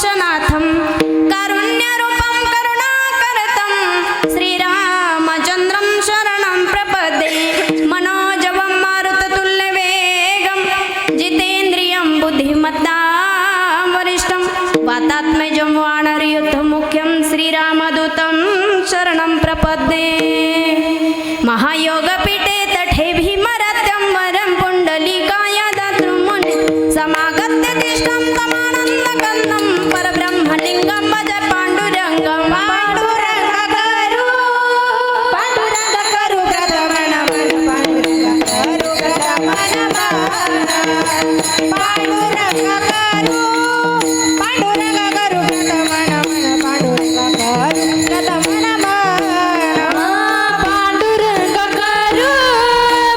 मोक्षनाथं कारुण्यरूपं करुणाकरतं श्रीरामचन्द्रं शरणं प्रपद्ये मनोजवं मारुततुल्यवेगं जितेन्द्रियं बुद्धिमतां वरिष्ठं वातात्मजं वानरयुद्धमुख्यं श्रीरामदूतं शरणं प्रपद्ये महायोगपीठे तटे भीमरथं वरं पुण्डलिकाय दातृमुनि समागत्य तिष्ठं तमानन्दकन्दं परब्रह्मलिङ्गं भज पाण्डुरङ्गं पाण्डुरङ्ग करू प्रथम नमः पाण्डुरङ्ग करू प्रथम नमः पाण्डुरङ्ग करू प्रथम नमः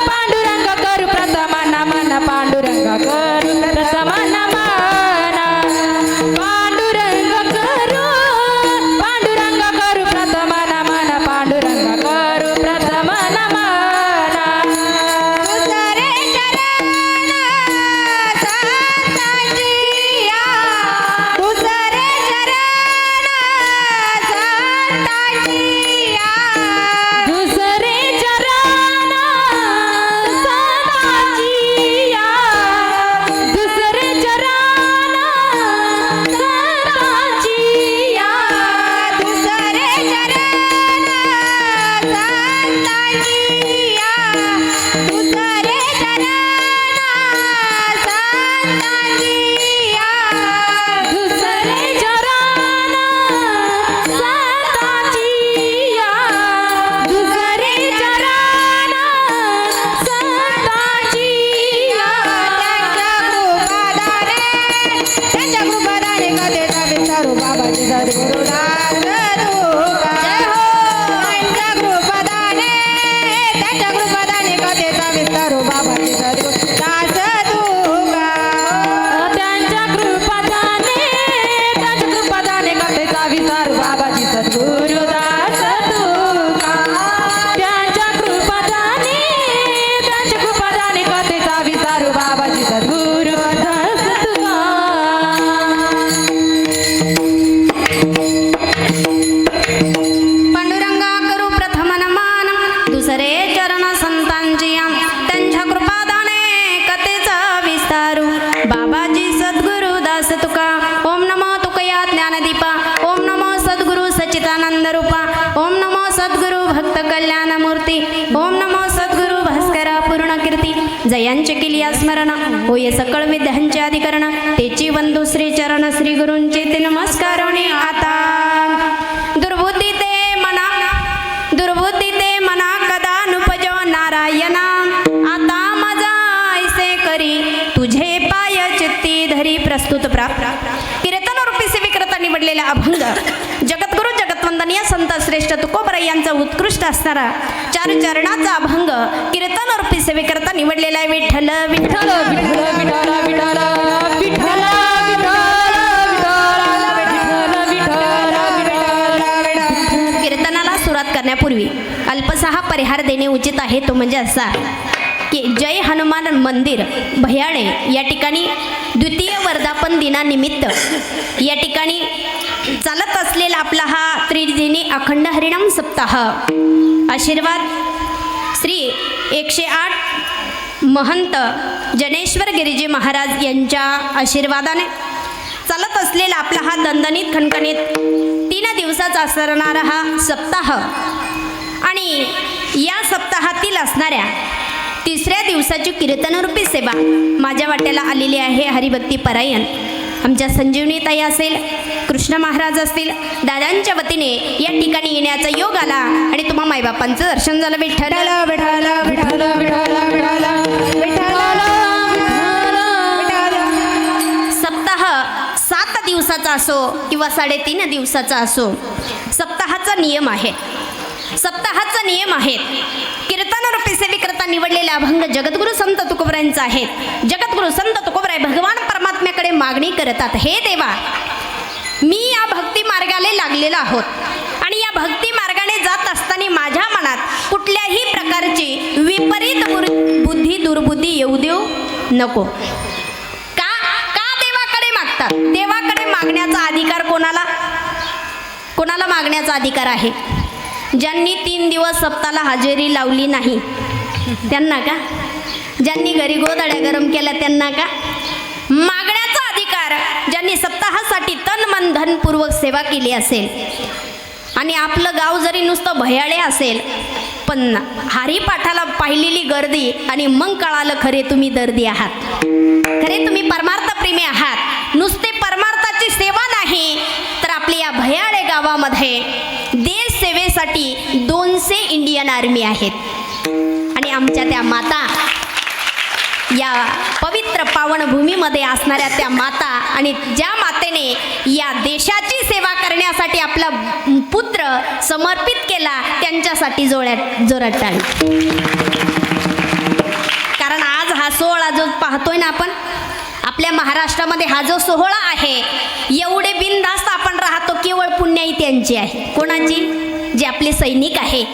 पाण्डुरङ्ग करू प्रथम नमः जयांचे केलिया स्मरण होय सकळ विद्यांचे अधिकरण तेची वंदू श्री चरण श्री गुरूंचे ते नमस्कारोनी आता दुर्बुद्धी ते मना कदा नुपजो नारायणा आता माझा ऐसे करी तुझे पाय चित्ती धरी प्रस्तुत प्राप्त कीर्तन रूपी सेविक्रता निवडलेला अभंग जगद्गुरु जगतवंदनीय संत श्रेष्ठ तुकोबराय यांचा उत्कृष्ट असणारा चार चरणाचा अभंग कीर्तन रूपी सेवेकरता निवडलेला आहे विठ्ठल विठ्ठल विठ्ठल विठ्ठल विठ्ठल विठ्ठल कीर्तनाला सुरुवात करण्यापूर्वी अल्पसा परिहार देणे उचित आहे तो म्हणजे असा की जय हनुमान मंदिर भयाणे या ठिकाणी द्वितीय वर्धापन दिनानिमित्त या ठिकाणी चालत असलेला आपला हा त्रिदिनी अखंड हरिनाम सप्ताह आशीर्वाद श्री 108 महंत जनेश्वर गिरिजी महाराज यांच्या आशीर्वादाने चालत असलेला आपला हा दणदणीत खणखणीत 3 दिवसाचा असणारा हा सप्ताह आणि या सप्ताहातील असणाऱ्या 3ऱ्या दिवसाची कीर्तनरूपी सेवा माझ्या वाट्याला आलेली आहे हरिभक्ती परायण आमच्या संजीवनी ताई असेल कृष्ण महाराज असतील दादांच्या वतीने या ठिकाणी येण्याचा योग आला आणि तुम्हा मायबापांचं दर्शन झालं विठ्ठल विठ्ठल विठ्ठल विठ्ठल विठ्ठल सप्ताह 7 दिवसाचा असो किंवा 3.5 दिवसाचा असो सप्ताहाचा नियम आहे कीर्तनरूपी सेवेकरता निवडलेले अभंग जगद्गुरु संत तुकोबरायांचा आहे जगद्गुरु संत तुकोबराय भगवान परमात्म्याकडे मागणी करतात हे देवा मी या भक्ती मार्गाने लागलेला आहोत आणि या भक्ती मार्गाने जात असताना माझ्या मनात कुठल्याही प्रकारची विपरीत बुद्धी दुर्बुद्धी येऊ देऊ नको का देवाकडे मागतात देवाकडे मागण्याचा अधिकार कोणाला कोणाला मागण्याचा अधिकार आहे? ज्यांनी 3 दिवस सप्ताहाला हजेरी लावली नाही त्यांना का? ज्यांनी घरी गोधड्या गरम केल्या त्यांना का? मागण्याचा अधिकार ज्यांनी सप्ताहासाठी तन मन धनपूर्वक सेवा केली असेल आणि आपलं गाव जरी नुसतं भयाळे असेल पण हरिपाठाला पाहिलेली गर्दी आणि मग कळालं खरे तुम्ही दर्दी आहात, खरे तुम्ही परमार्थप्रेमी आहात. नुसते परमार्थाची सेवा नाही तर आपल्या या भयाळे गावामध्ये देश सेवेसाठी 200 इंडियन आर्मी आहेत आणि आमच्या त्या माता या पवित्र पावनभूमीमध्ये असणाऱ्या त्या माता आणि ज्या मातेने या देशाची सेवा करण्यासाठी आपला पुत्र समर्पित केला त्यांच्यासाठी जोरात टाळी. कारण आज हा सोहळा जो पाहतोय ना आपण आपल्या महाराष्ट्रामध्ये, हा जो सोहळा आहे एवढे बिनधास्त आपण राहतो केवळ पुण्याई त्यांची आहे. कोणाची? जे आपले सैनिक आहे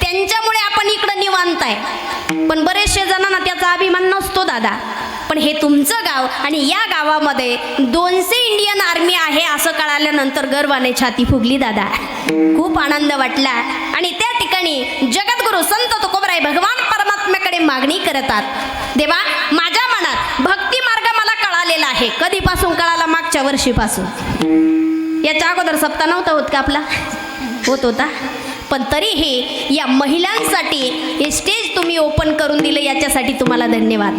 त्यांच्यामुळे आपण इकडं निवांत आहे. पण बरेचसे जणांना त्याचा अभिमान नसतो दादा. पण हे तुमचं गाव आणि या गावामध्ये 200 इंडियन आर्मी आहे असं कळाल्यानंतर गर्वाने छाती फुगली दादा. खूप आनंद वाटला. आणि त्या ठिकाणी जगद्गुरु संत तुकोबराय भगवान परमात्म्याकडे मागणी करतात, देवा माझ्या मनात भक्ती मार्ग मला कळालेला आहे. कधीपासून कळाला? मागच्या वर्षीपासून. याच्या अगोदर सप्ताह नव्हता होत का आपला? होत होता. पण तरीही या महिलांसाठी हे स्टेज तुम्ही ओपन करून दिलं याच्यासाठी तुम्हाला धन्यवाद.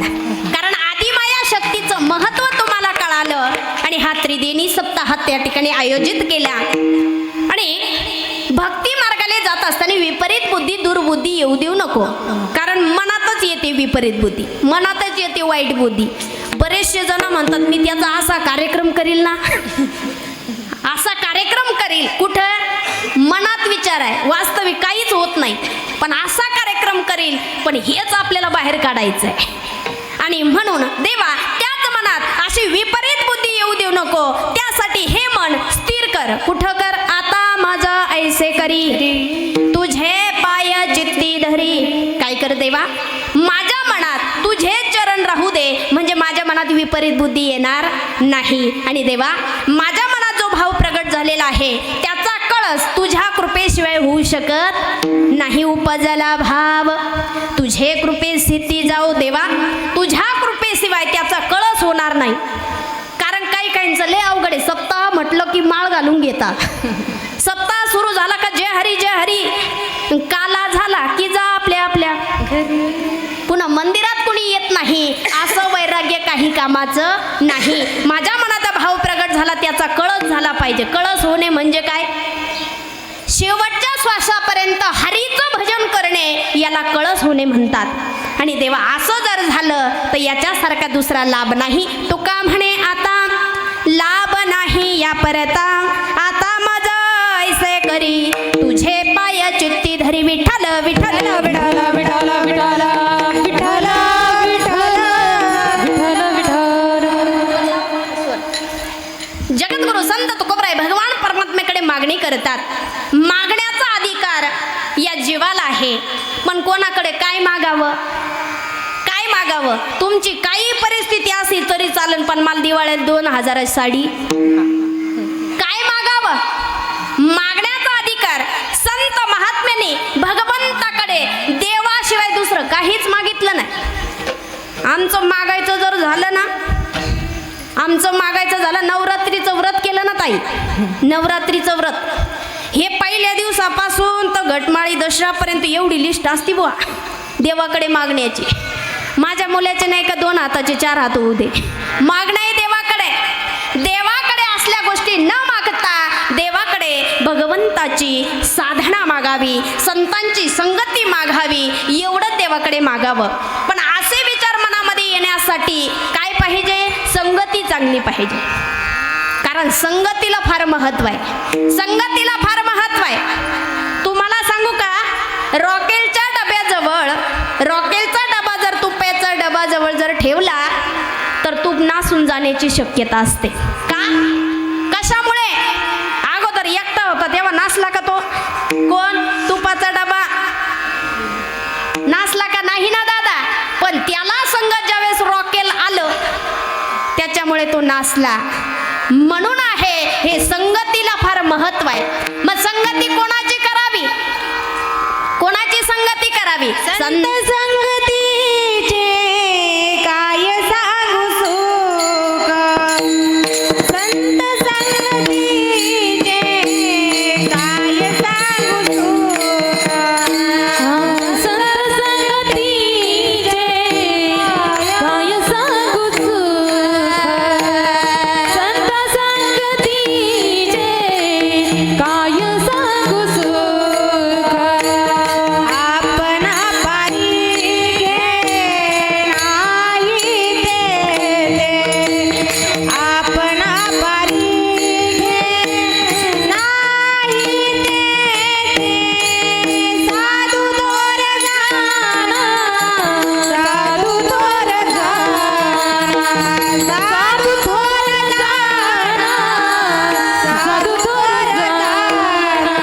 कारण आदिमाया शक्तीचं महत्त्व तुम्हाला कळालं आणि हा त्रिदेनी सप्ताह त्या ठिकाणी आयोजित केला. आणि भक्ती मार्गाने जात असताना विपरीत बुद्धी दुर्बुद्धी येऊ देऊ नको. कारण मनातच येते विपरीत बुद्धी, मनातच येते वाईट बुद्धी. बरेचसे जण म्हणतात मी त्याचा असा कार्यक्रम करील ना, असा कार्यक्रम करील. कुठं? मनात विचार आहे, वास्तविक काहीच होत नाही. पण असा कार्यक्रम करील, पण हेच आपल्याला बाहेर काढायचं आहे. आणि म्हणून देवा त्याच मनात अशी विपरीत बुद्धी येऊ देऊ नको. त्यासाठी हे मन स्थिर कर. कुठं कर? आता माझा ऐसे करी तुझे पाय चित्ती धरी. काय कर देवा? माझ्या मनात तुझे चरण राहू दे, म्हणजे माझ्या मनात विपरीत बुद्धी येणार नाही. आणि देवा माझ्या मनात जो भाव प्रगट झालेला आहे त्याचा कळस तुझ्या कृपेशिवाय होऊ शकत नाही. उपजला भाव तुझे कृपे स्थिती जाऊ देवा, तुझ्या कृपेशिवाय त्याचा कळस होणार नाही. कारण काही काहींचं लय अवघड आहे. सप्ताह म्हटलं की माळ घालून घेतात. सप्ताह सुरू झाला का जय हरी जय हरी, काला झाला की जा आपल्या आपल्या पुन्हा मंदिरात कुणी येत नाही. असं वैराग्य काही कामाचं नाही. माझ्या मनाचा भाव प्रगट झाला त्याचा कळस झाला पाहिजे. कळस होणे म्हणजे काय? शेवटच्या श्वासापर्यंत हरीचं भजन करणे याला कळस होणे म्हणतात. आणि देवा असं जर झालं तर याच्यासारखा दुसरा लाभ नाही. तुका म्हणे आता लाभ नाही या परता, आता माझा ऐसे करी तुझे पाय चित्ती धरी. विठ्ठल विठ्ठल विठ्ठल विठ्ठल विठ्ठल विठ्ठल जगद्गुरु संत तुकोबराय भगवान परमात्म्याकडे मागणी करतात. मागण्याचा अधिकार या जीवाला आहे. पण कोणाकडे काय मागावं? काय मागावं? तुमची काही परिस्थिती असली तरी चालेल, पण मला दिवाळीत 2000 साडी. काय मागावं? मागण्याचा अधिकार. संत महात्म्याने भगवंताकडे देवाशिवाय दुसरं काहीच मागितलं नाही. आमचं मागायचं जर झालं ना, आमचं मागायचं झालं, नवरात्रीचं व्रत केलं ना ताई, नवरात्रीचं व्रत हे पहिल्या दिवसापासून तर घटमाळी दसऱ्यापर्यंत एवढी लिस्ट असती बुवा देवाकडे मागण्याची. माझ्या मुलाचे नाही का 2 हाताचे 4 हात होऊ दे. मागणं आहे देवाकडे. देवाकडे असल्या गोष्टी न मागता देवाकडे भगवंताची साधना मागावी, संतांची संगती मागावी, एवढं देवाकडे मागावं. पण असे विचार मनामध्ये येण्यासाठी काय पाहिजे? संगती चांगली पाहिजे. कारण संगतीला फार महत्व आहे. संगतीला फार महत्व आहे. तुम्हाला सांगू का, रॉकेलच्या डब्याजवळ, रॉकेलचा डबा जर तुपाचा डबाजवळ जर ठेवला तर तूप नासून जाण्याची शक्यता असते. का? कशामुळे? अगोदर एकटा होता तेव्हा नासला का तो? कोण? तुपाचा डबा नासला का? नाही ना दादा. पण त्याला संगत ज्यावेळेस रॉकेल आलं त्याच्यामुळे तो नासला. म्हणून आहे हे संगतीला फार महत्व आहे. मग संगती कोणाची करावी? कोणाची संगती करावी? संत संगतीचे काय सांगू सुख, संत संगतीचे काय सांगू सुख, संत संगतीचे काय सांगू सुख, संत संगतीचे काय सांगू सुख. आपणा पारी नाही ते, आपणा पारी नाही ते, साधू थोर जाना, साधू थोर जाना, साधू थोर जाना, साधू थोर जाना.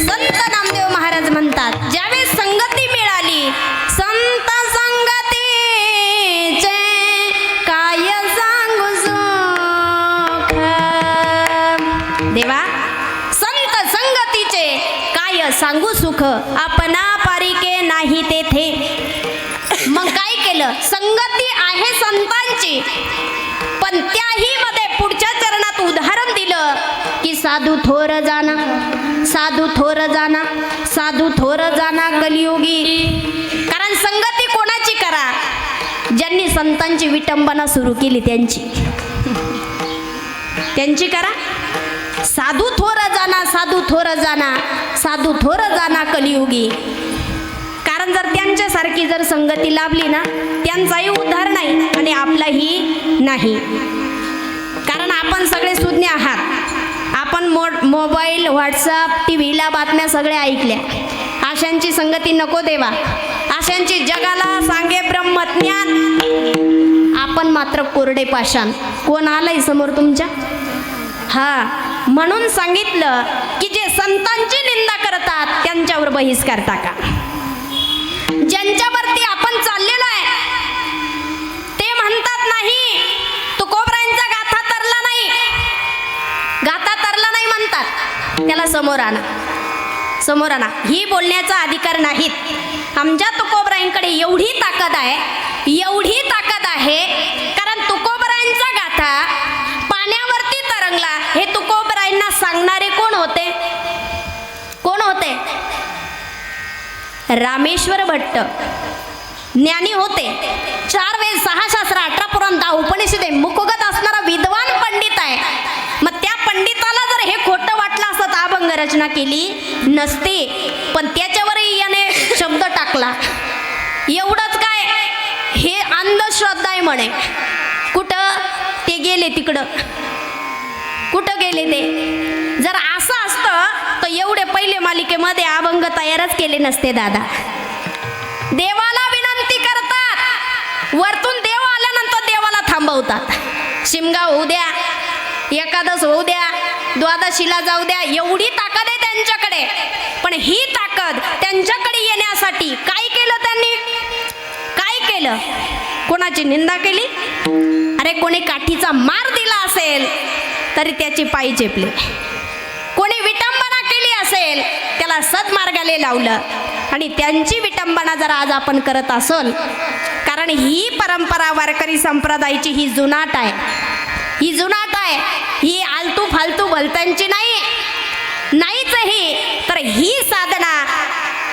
संत नामदेव महाराज म्हणतात, ज्यावेळेस संगती मिळाली, संत संगतीचे काय सांगू सुख. देवा, संत संगतीचे काय सांगू सुख, आपणा पारिके नाही तेथे. मग काय केलं? संगती आहे संतांची, पण त्याही मध्ये पुढच्या चरणात उदाहरण दिलं की साधू थोर जाना, साधू थोर जाना, साधू थोर जाना कलियुगी. कारण संगती कोणाची करा? ज्यांनी संतांची विटंबना सुरू केली त्यांची करा. साधू थोर जाना, साधू थोर जाना, साधू थोर जाना कलियुगी. कारण जर त्यांच्यासारखी जर संगती लाभली ना, त्यांचाही उद्धार नाही आणि आपलाही नाही. कारण आपण सगळे सुज्ञ आहात. आपण मोबाईल, व्हॉट्सअप, टी व्हीला बातम्या सगळ्या ऐकल्या. अशांची संगती नको देवा. अशांची जगाला सांगे ब्रह्मज्ञान, आपण मात्र कोरडे पाषाण. कोण आलंय समोर तुमच्या? हा, म्हणून सांगितलं की जे संतांची निंदा करतात त्यांच्यावर बहिष्कार टाका. ज्यांच्यावरती आपण चाललेलो आहे ते म्हणतात नाही, तुकोबरायांचा गाथा तरला नाही, गाथा तरला नाही म्हणतात, त्याला समोर आणा, समोर आणा. ही बोलण्याचा अधिकार नाहीत. आमच्या तुकोबरायांकडे एवढी ताकद आहे, एवढी ताकद आहे, कारण तुकोबरायांचा गाथा पाण्यावरती तरंगला. हे तुकोबरायांना सांगणारे कोण होते? कोण होते? रामेश्वर भट्ट ज्ञानी होते. 4 वेद, 6 शास्त्र, 18 पुराण, 10 उपनिषदे मुखगत असणारा विद्वान पंडित आहे. मग त्या पंडिताला जर हे खोटं वाटलं असतं तर अभंग रचना केली नसती. पण त्याच्यावरही याने शब्द टाकला. एवढंच काय, हे अंधश्रद्धा आहे म्हणे. कुठं ते गेले तिकडं, कुठं गेले ते? जर असं असतं तर एवढे पहिले मालिकेमध्ये अभंग तयारच केले नसते दादा. देवाला विनंती करतात, वरतून देव आल्यानंतर देवाला थांबवतात. शिमगा होऊ द्या, एकादश होऊ द्या, द्वादशीला जाऊ द्या, एवढी ताकद आहे त्यांच्याकडे. पण ही ताकद त्यांच्याकडे येण्यासाठी काय केलं त्यांनी? काय केलं? कोणाची निंदा केली? अरे कोणी काठीचा मार दिला असेल तरी त्याचे पाय चेपले. कोणी विटंबना केली असेल त्याला सद्मार्गाला लावलं. आणि त्यांची विटंबना जर आज आपण करत असोल, कारण ही परंपरा वारकरी संप्रदायाची ही जुनाट आहे, ही जुनाट आहे, ही आलतू फालतू भलत्यांची नाही, नाहीच ही. तर ही साधना,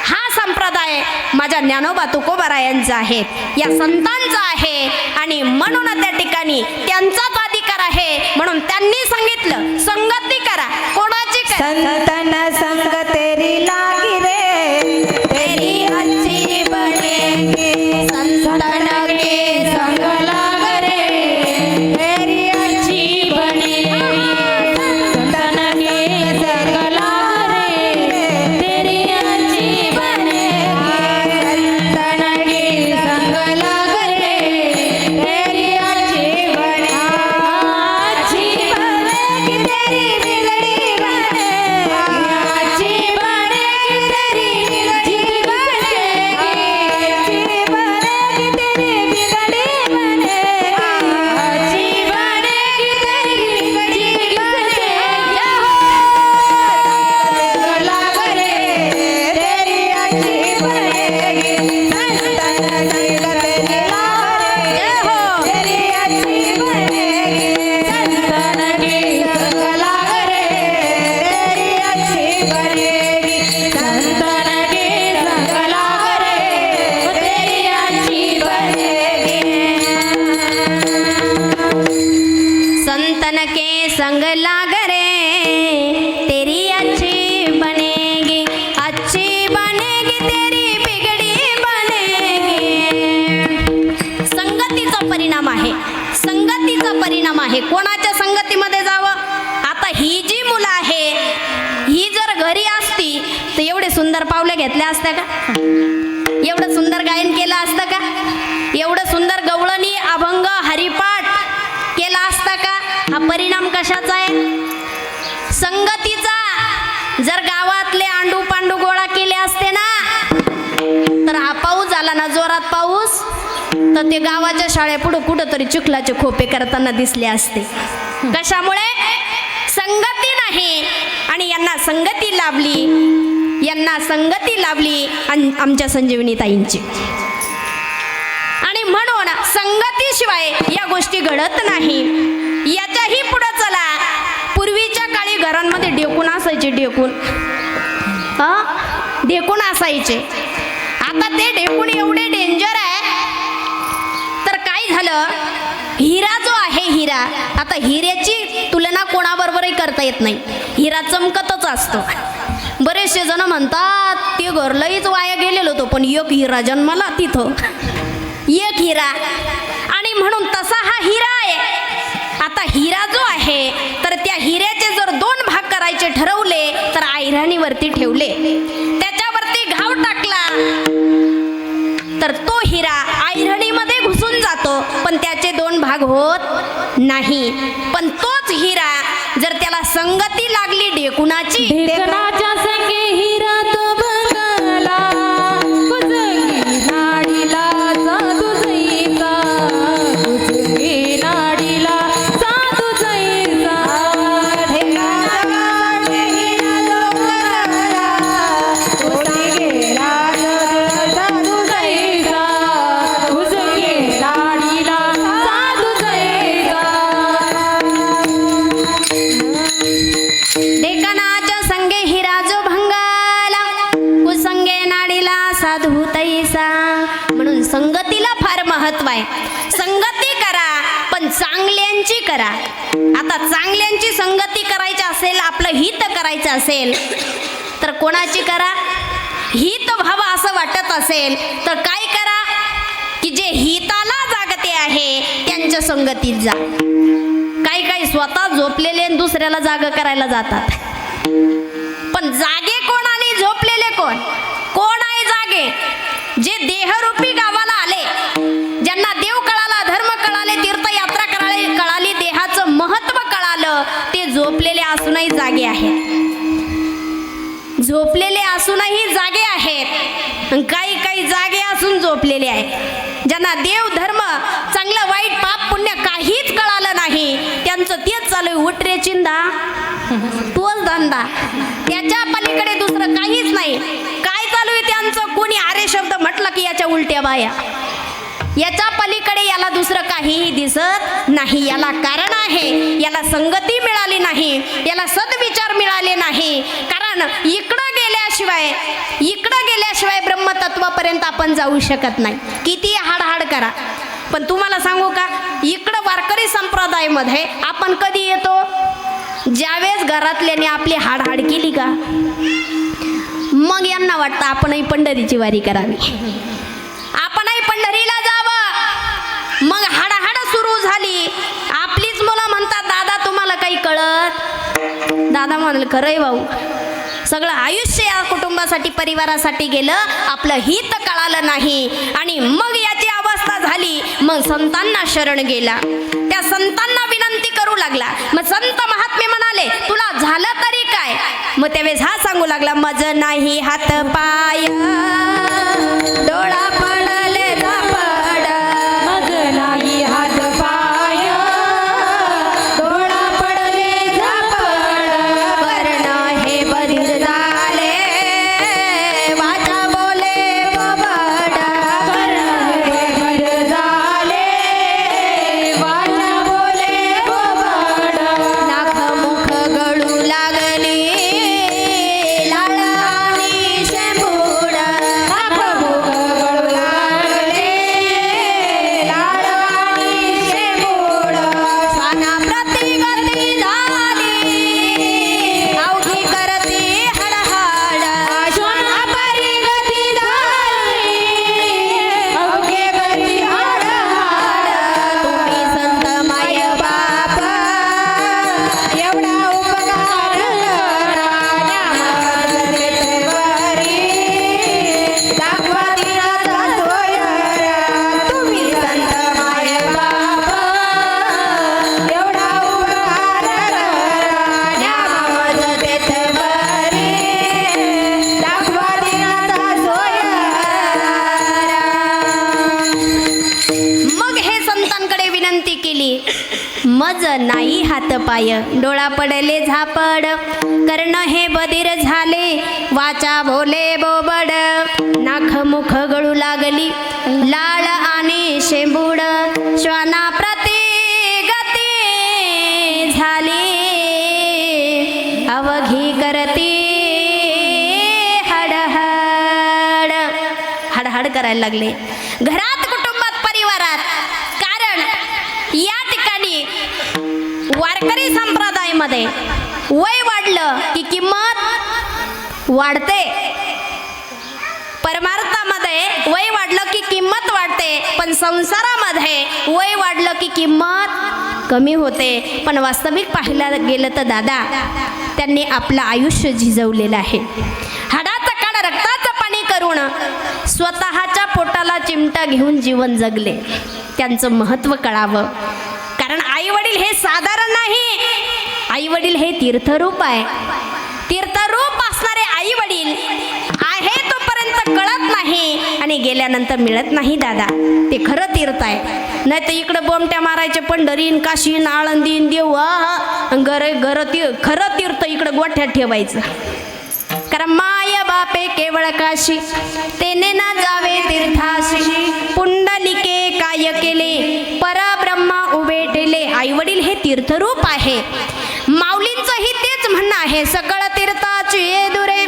हा संप्रदाय माझ्या ज्ञानोबा तुकोबारायांचा आहे, या संतांचा आहे. आणि म्हणून त्या ठिकाणी त्यांचाच अधिकार आहे. म्हणून त्यांनी सांगितलं संगती करा. कोणाची करा? संतन संग तेरी लागी रे, तेरी अच्छी बनेगी. संतन के संग लाग रे, तेरी अच्छी बनेगी. संतन के संग लाग रे, तेरी अच्छी बनेगी. संतन के संग लाग रे, तेरी अच्छी बनेगी. अच्छी बनेगी तेरी संग लाग रे तेरी अच्छी बनेगी तेरी बिगड़ी बनेगी. संगतीचा परिणाम आहे. कोणाच्या संगतीमध्ये जावं. आता ही जी मुलं आहे ही जर घरी असती तर एवढे सुंदर पावले घेतल्या असत्या का? एवढं सुंदर गायन केलं असतं का? एवढं सुंदर गवळणी अभंग हरिपाठ केला असता का? हा परिणाम कशाचा आहे? संगतीचा. जर गावातले आंडू पांडू गोळा केले असते ना तर हा पाऊस झाला ना जोरात पाऊस तर ते गावाच्या शाळेपुढे कुठंतरी चिखलाचे खोपे करताना दिसले असते. कशामुळे? संगती नाही. आणि यांना संगती लाभली आमच्या संजीवनी ताईंची. आणि म्हणून संगतीशिवाय या गोष्टी घडत नाही. याच्याही पुढे चला. पूर्वीच्या काळी घरांमध्ये ढेकून असायचे. ढेकून असायचे. आता ते ढेकून एवढे डेंजर आहे तर काय झालं. हिरा जो आहे हिरा, आता हिऱ्याची तुलना कोणाबरोबरही करता येत नाही. हिरा चमकतच असतो. बरेचसे जण म्हणतात ते घरलंहीच वाया गेलेलो होतो पण एक हिरा जन्माला तिथं एक हिरा. आणि म्हणून तसा हा हिरा आहे. आता हिरा जो आहे तर त्या हिऱ्याचे जर 2 भाग करायचे ठरवले तर ऐरणीवरती ठेवले, त्याच्यावरती घाव टाकला तर तो हिरा ऐरणीमध्ये घुसून जातो पण त्याचे 2 भाग होत नाही. पण तोच हिरा जर त्याला संगती लागली ढेकुणाची, ढेकणाच्या संगे हिरा तो बंगला कुजंगी नाडीला साधू जाईचा कुजंगी नाडीला साधू जाईचा. ढेकणाच्या हिरा तो बंगला कुजंगी नाडीला साधू जाईचा कुजंगी नाडीला साधू जाईचा. ढेकणाच्या संगे हिरा जो भंगाला कुसंगे नाडीला साधू तैसा. म्हणून संगतीला फार महत्व आहे. संगती करा पण चांगल्यांची करा. आता चांगल्यांची संगती करायची असेल, आपलं हित करायचं असेल तर कोणाची करा? हित व्हावं असं वाटत असेल तर काय करा की जे हिताला जागते आहे त्यांच्या संगतीत जा. काही स्वतः झोपलेले आणि दुसऱ्याला जाग करायला जातात. पण जागे कोण आणि झोपलेले कोण? कोण आहे जागे? जे देहरूपी गावाला आले, ज्यांना देव कळाला, धर्म कळाले, तीर्थयात्रा कळाली, देहाचं महत्व कळालं, ते झोपलेले असूनही जागे आहेत. झोपलेले असूनही जागे आहेत. काही जागे असून झोपलेले आहेत. ज्यांना देव धर्म चांगलं वाईट पाप पुण्य काहीच कळालं नाही त्यांचं तेच चालू आहे. उठ रे चिंदा, तोच धंदा, त्याच्या पलीकडे दुसरं काहीच नाही. काय चालू आहे त्यांचं? कोणी आरे शब्द म्हटलं की याच्या उलट्या बाया. याच्या पलीकडे याला दुसरं काहीही दिसत नाही. याला कारण आहे, याला संगती मिळाली नाही, याला सद्विचार मिळाले नाही. कारण इकडं गेल्याशिवाय ब्रह्मतत्वापर्यंत आपण जाऊ शकत नाही. किती हाडहाड करा. पण तुम्हाला सांगू का, इकडं वारकरी संप्रदायामध्ये आपण कधी येतो? ज्यावेळेस घरातल्याने आपली हाडहाड केली का मग यांना वाटतं आपणही पंढरीची वारी करावी, आपणही पंढरीला जावं. मग हाडाहाड सुरू झाली. आपलीच मुलं म्हणतात दादा तुम्हाला काही कळत? दादा म्हणाल खरंय भाऊ, सगळं आयुष्य या कुटुंबासाठी परिवारासाठी गेलं, आपलं हित कळालं नाही. आणि मग याची अवस्था झाली. मग संतांना शरण गेला, त्या संतांना विनंती करू लागला. मग संत महात्मे म्हणाले तुला झालं तरी काय? मग त्यावेळेस हा सांगू लागला मज नाही हात पाय डोळा पडले झापड, मज नाही हात पाय डोळा पडले झापड, वर्ण हे बधीर झाले वाचा बोले बबड, वर्ण हे बधीर झाले वाचा बोले बबड, नाक मुख गळू लागली लाळ आणि शेंबूड, मज नाही हात पाय डोळा पडले झापड कर्ण हे बधीर झाले वाचा बोले बोबड नाक मुख गळू लागली लाळ आणि शेंबूड श्वाना प्रति गती झाली अवघी करती हडहड हडहड करायला लागले घरात कुटुंबात परिवारात. कारण या ठिकाणी वारकरी संप्रदायामध्ये वय वाढलं की किंमत वाढते, परमार्थामध्ये वय वाढलं की किंमत वाढते, पण संसारामध्ये वय वाढलं की किंमत कमी होते. पण वास्तविक पाहायला गेलं तर दादा त्यांनी आपलं आयुष्य झिजवलेलं आहे. हाडाचा काढा रक्ताचं पाणी करून स्वतःच्या पोटाला चिमटा घेऊन जीवन जगले. त्यांचं महत्त्व कळावं. कारण आई वडील हे साधारण नाही, आई वडील हे तीर्थरूप आहे. तीर्थरूप असणारे आई वडील आहे तोपर्यंत कळत नाही आणि गेल्यानंतर मिळत नाही दादा. ते खरं तीर्थ आहे. नाही तर इकडं बोमट्या मारायचे पंढरीन काशीन आळंदीन देवा खरं तीर्थ इकडं गोठ्यात ठेवायचं. कारण माय बापे केवळ काशी तेने ना जावे तीर्थाशी पुंडलिके काय केले परब्रह्म उभे ठेले. आई वडील हे तीर्थरूप आहे. माऊलींचंही तेच म्हणणं आहे सकळ तीर्थाची ये दुरे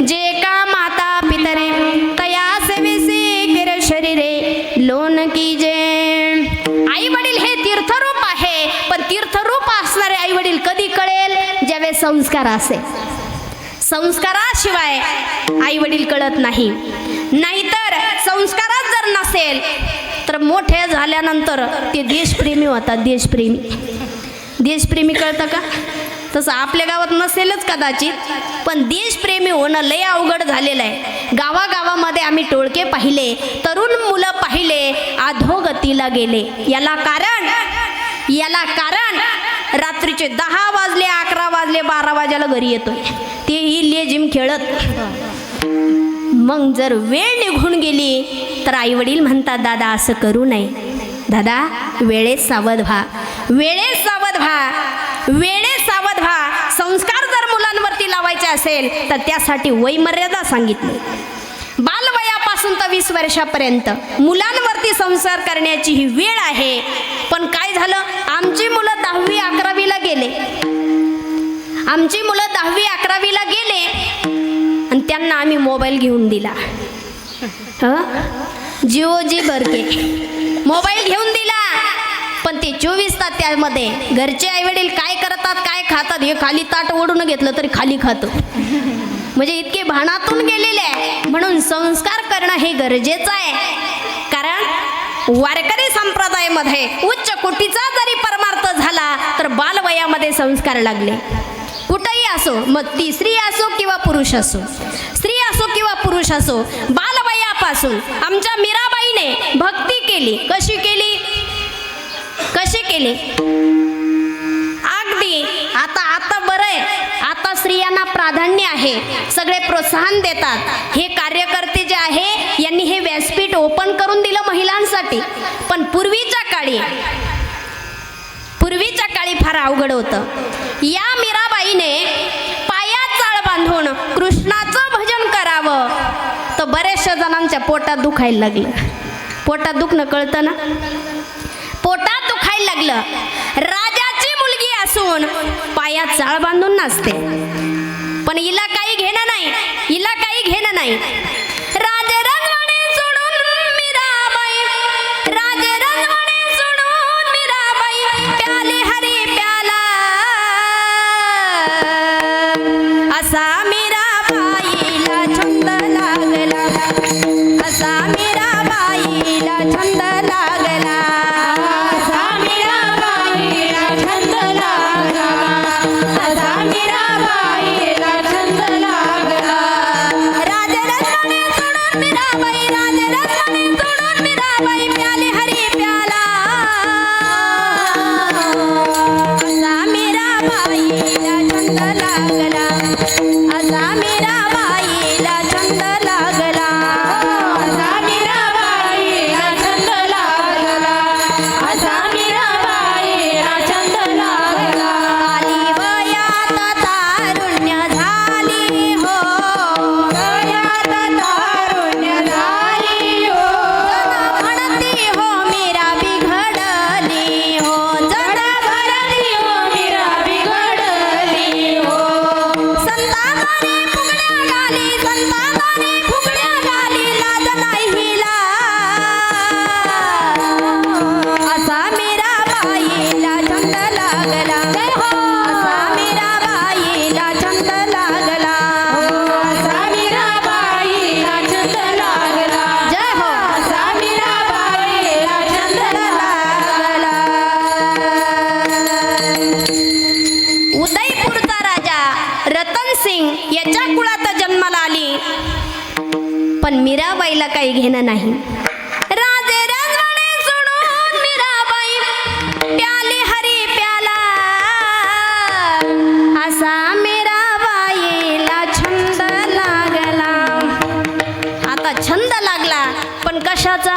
जे का माता पितरे तया सेविसी किर शरीरे लोन की जे. आई वडील हे तीर्थरूप आहे. पण तीर्थरूप असणारे आई वडील कधी कळेल ज्यावेळेस संस्कार असेल. संस्काराशिवाय आई वडील कळत नाही. नाहीतर संस्कारच जर नसेल तर मोठे झाल्यानंतर ते देशप्रेमी होतात. देशप्रेमी कळतं का? तसं आपल्या गावात नसेलच कदाचित, पण देशप्रेमी होणं लय अवघड झालेलं आहे. गावागावामध्ये आम्ही टोळके पाहिले, तरुण मुलं पाहिले, अधोगतीला गेले. याला कारण रात्रीचे 10 वाजले 11 वाजले 12 वाजायला घरी येतोय, तेही लेझिम खेळत. मग जर वेळ निघून गेली तर आई वडील म्हणतात दादा असं करू नये. दादा वेळेत सावध व्हा, वेळेत सावध व्हा, वेळेत सावध व्हा. संस्कार जर मुलांवरती लावायचे असेल तर त्यासाठी वयमर्यादा सांगितली. बालवयापासून तर 20 वर्षापर्यंत मुलांवरती संस्कार करण्याची ही वेळ आहे. पण काय झालं, आमची मुलं 10वी 11वीला गेले. आमची मुलं 10वी 11वीला गेले आणि त्यांना आम्ही मोबाईल घेऊन दिला. जिओजी बरके मोबाईल घेऊन दिला. पण ते 24 तास त्यामध्ये घरचे आईवडील काय करतात काय खातात हे खाली ताट ओढून घेतलं तरी खाली खातो. म्हणजे इतके भानातून गेलेले आहे. म्हणून संस्कार करणं हे गरजेचं आहे. कारण वारकरी संप्रदायामध्ये उच्च कोटीचा जरी परमार्थ झाला तर बालवयामध्ये संस्कार लागले. कुठेही असो, मग ती स्त्री असो किंवा पुरुष असो, स्त्री असो किंवा पुरुष असो, बालवयापासून आमच्या मीराबाईने भक्ती केली. कशी केली? अगदी आता बरं आहे, आता स्त्रियांना प्राधान्य आहे, सगळे प्रोत्साहन देतात. हे कार्यकर्ते जे आहे यांनी हे व्यासपीठ ओपन करून दिलं महिलांसाठी. पण पूर्वीच्या काळी फार अवघड होतं. या मीराबाईने पायात जाळ बांधून कृष्णाचं भजन करावं तर बऱ्याचशा जणांच्या पोटात दुखायला लागलं. पोटात दुखणं कळतं ना, पोटात दुखायला लागलं. राजाची मुलगी असून पायात जाळ बांधून नाचते. पण हिला काही घेणं नाही. राजरंगणे सोडून मीराबाई, राजरंगणे सोडून मीराबाई प्याले हरी प्याला. असा मीराबाईला छंद लागला, असा मीराबाईला छंद लागला, असा मीराबाईला छंद लागला, असा मीराबाईला छंद लागला. राजरंगणे याच्या कुळात जन्माला आली, पण मीराबाईला काही घेणं नाही. राजे राजवाडे सोडून मीराबाई प्याली हरी प्याला, असा मीराबाईला छंद लागला. आता छंद लागला, पण कशाचा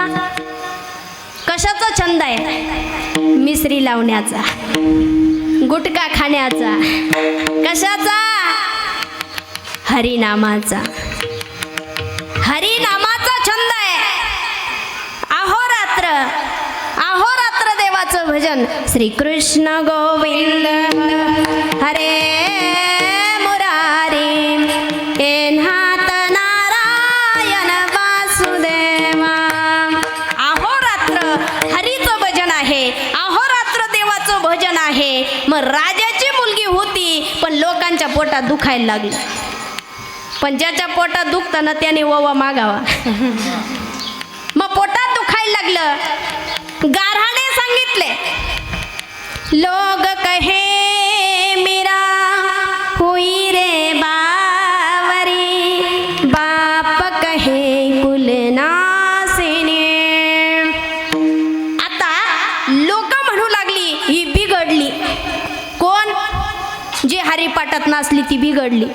छंद आहे? मिसरी लावण्याचा, गुटखा खाण्याचा. कशाचा? हरिनामाचा. हरिनामाचा छंद आहे. अहोरात्र अहोरात्र देवाचं भजन. श्रीकृष्ण गोविंद हरे मुरारी, एन्हात नारायण वासुदेवा. अहोरात्र हरीचं भजन आहे, अहोरात्र देवाचं भजन आहे. मग राजाची मुलगी होती, पण लोकांच्या पोटात दुखायला लागली. पण ज्याच्या पोटात दुखतं ना त्याने ओवा मागावा. मग पोटात दुखायला लागलं. गाऱ्हाणे सांगितले, लोग कहे मीरा हुई रे बावरी, बाप कहे कुल नासिनी. आता लोक म्हणू लागली ही बिघडली. कोण? जी हरिपाठात नाचली ती बिघडली,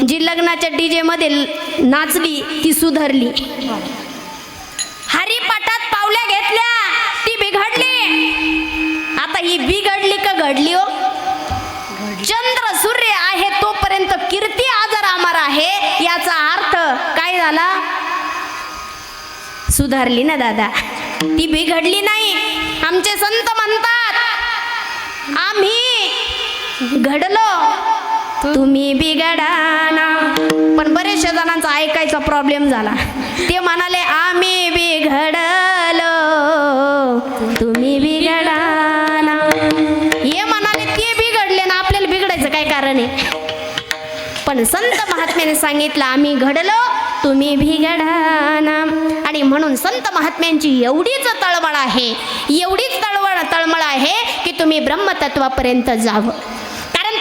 जी लग्नाच्या डीजे मध्ये नाचली ती सुधारली, हरिपाठात पावल्या घेतल्या ती बिघडली. आता ही बिघडली का घडली हो? चंद्र सूर्य आहे तोपर्यंत कीर्ती आदर आमार आहे, याचा अर्थ काय झाला? सुधारली ना दादा, ती बिघडली नाही. आमचे संत म्हणतात आम्ही घडलो तुम्ही बिघडाना. पण बरेचशा जणांचा ऐकायचा प्रॉब्लेम झाला. ते म्हणाले आम्ही बिघडलो तुम्ही बिघडाना. हे म्हणाले ते बिघडले ना, आपल्याला बिघडायचं काय कारण आहे? पण संत महात्म्याने सांगितलं आम्ही घडलो तुम्ही बिघडाना. आणि म्हणून संत महात्म्यांची एवढीच तळमळ आहे, एवढीच तळमळ आहे की तुम्ही ब्रह्मतत्वापर्यंत जावं.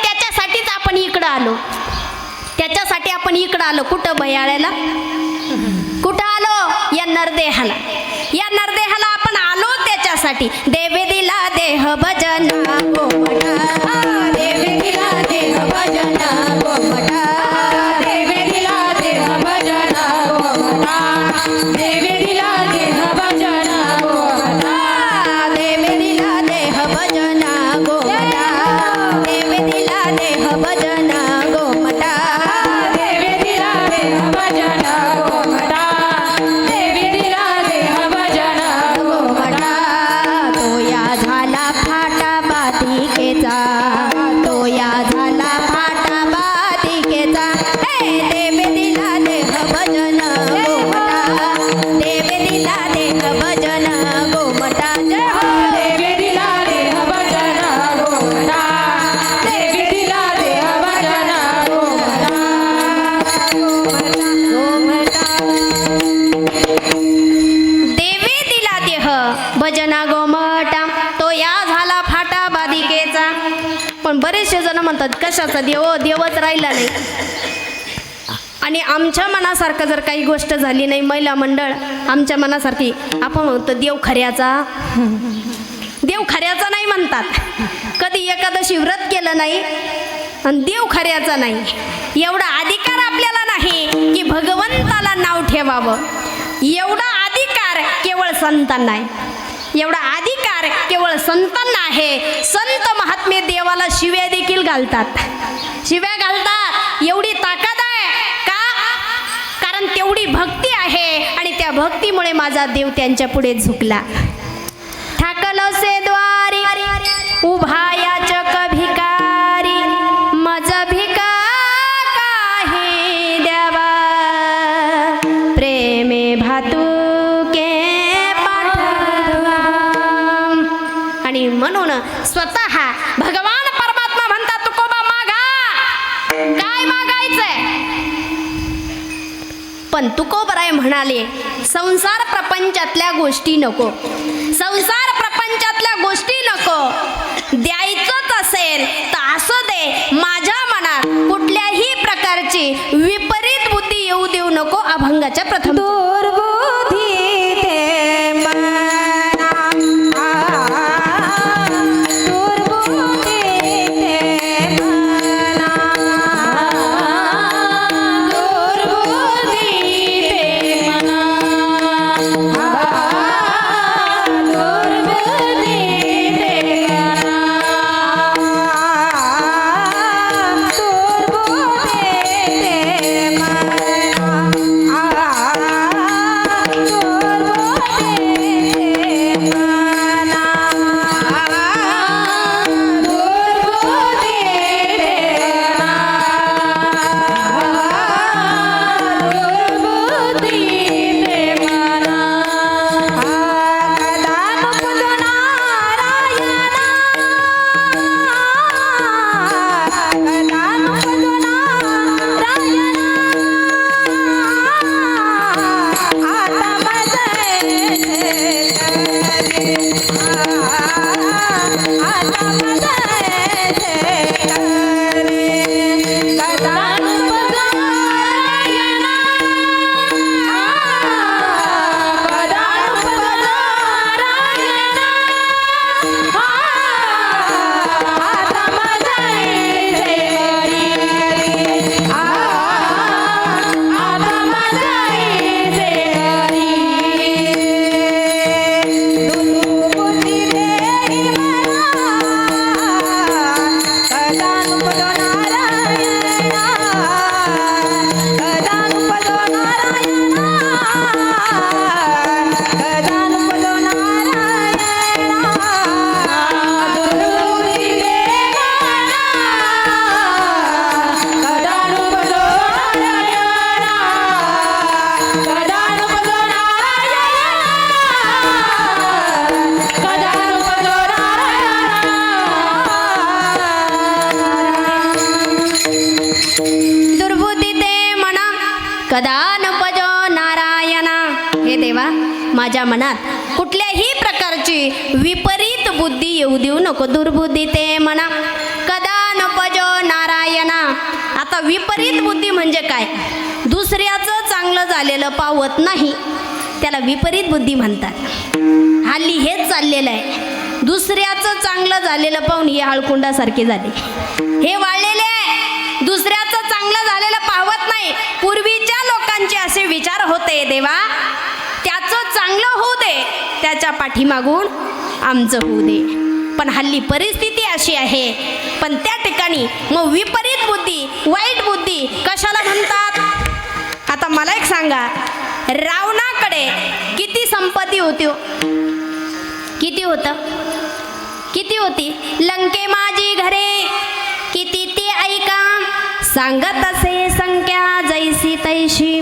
त्याच्यासाठीच आपण इकडं आलो. त्याच्यासाठी आपण इकडं आलो. कुठं? बयाळ्याला. कुठं आलो? या नरदेहाला. या नरदेहाला आपण आलो त्याच्यासाठी. देवे दिला देह भजन गोमटा, देवे दिला देह भजन गोमटा, देवे दिला देह भजन गोमटा, देवे दिला देह भजन गोमटा, देवे दिला देह भजन गोमटा, देवे दिला देह भजन गोमटा, देवे दिला देह भजन गोमटा, देवे दिला देह भजन गोमटा. तो या झाला फाटा बातिकेचा, तो या झाला फाटा बातिकेचा. हे देवे दिला देह भजन गोमटा, देवे दिला देह भजन गोमटा. जय हो. देवे दिला देह भजन गोमटा, देवे दिला देह भजन गोमटा, गोमटा. देवे दिला देह भजन गोमटा, तो या झाला फाटा बाधिकेचा. पण बरेचसे जण म्हणतात कशाचा देव? देवच राहिला नाही. आणि आमच्या मनासारखं जर काही गोष्ट झाली नाही, महिला मंडळ आमच्या मनासारखी, आपण म्हणतो देव खऱ्याचा. देव खऱ्याचा नाही म्हणतात. कधी एकादशी व्रत केलं नाही आणि देव खऱ्याचा नाही. एवढा अधिकार आपल्याला नाही की भगवंताला नाव ठेवावं. एवढा अधिकार केवळ संतांना आहे. एवढा अधिकार केवळ संतांना आहे. संत महात्मे देवाला शिव्या देखील घालतात. शिव्या घालतात. एवढी ताकद आहे का? कारण तेवढी भक्ती आहे आणि त्या भक्तीमुळे माझा देव त्यांच्या पुढे झुकला. ठाकलसे द्वारी उभा याचक भिकारी, मज भिका काही द्यावा, प्रेमे भातुके पाठवा. आणि म्हणून स्वतः भगवान परमात्मा म्हणतात तुकोबा मागा. काय मागायचंय? पण तुकोबराय म्हणाले संसार प्रपंचातल्या गोष्टी नको. संसार प्रपंचातल्या गोष्टी नको. द्यायचंच असेल तर असं दे. माझ्या मनात कुठल्याही प्रकार प्रकारची विपरीत बुद्धी येऊ देऊ नको अभंगाच्या प्रथम दुर्बुद्धी ते मना दुर्बुद्धी ते मना दुर्बुद्धी ते मना दुर्बुद्धी ते कदा नपजो नारायणा. हे देवा, माझ्या मनात कुठल्याही प्रकारची विपरीत बुद्धी येऊ देऊ नको. दुर्बुद्धी ते म्हणा कदा नपजो नारायणा. आता विपरीत बुद्धी म्हणजे काय? दुसऱ्याचं चांगलं झालेलं पावत नाही, त्याला विपरीत बुद्धी म्हणतात. हल्ली हेच चाललेलं आहे. दुसऱ्याचं चांगलं झालेलं पाहून हे हळकुंडासारखे झाले, हे वाळलेले आहे. दुसऱ्याचं चांगलं झालेलं पाहत नाही. पूर्वीच्या लोकांचे असे विचार होते, देवा त्याचं चांगलं होऊ दे, त्याच्या पाठीमागून आमचं होऊ दे. पण हल्ली परिस्थिती अशी आहे. पण त्या ठिकाणी मग विपरीत बुद्धी, वाईट बुद्धी कशाला म्हणतात? आता मला एक सांगा, रावणाकडे किती संपत्ती होती? किती होतं? किती होती? लंके माझी घरे किती ती ऐका, सांगत असे संख्या जैसी तैशी.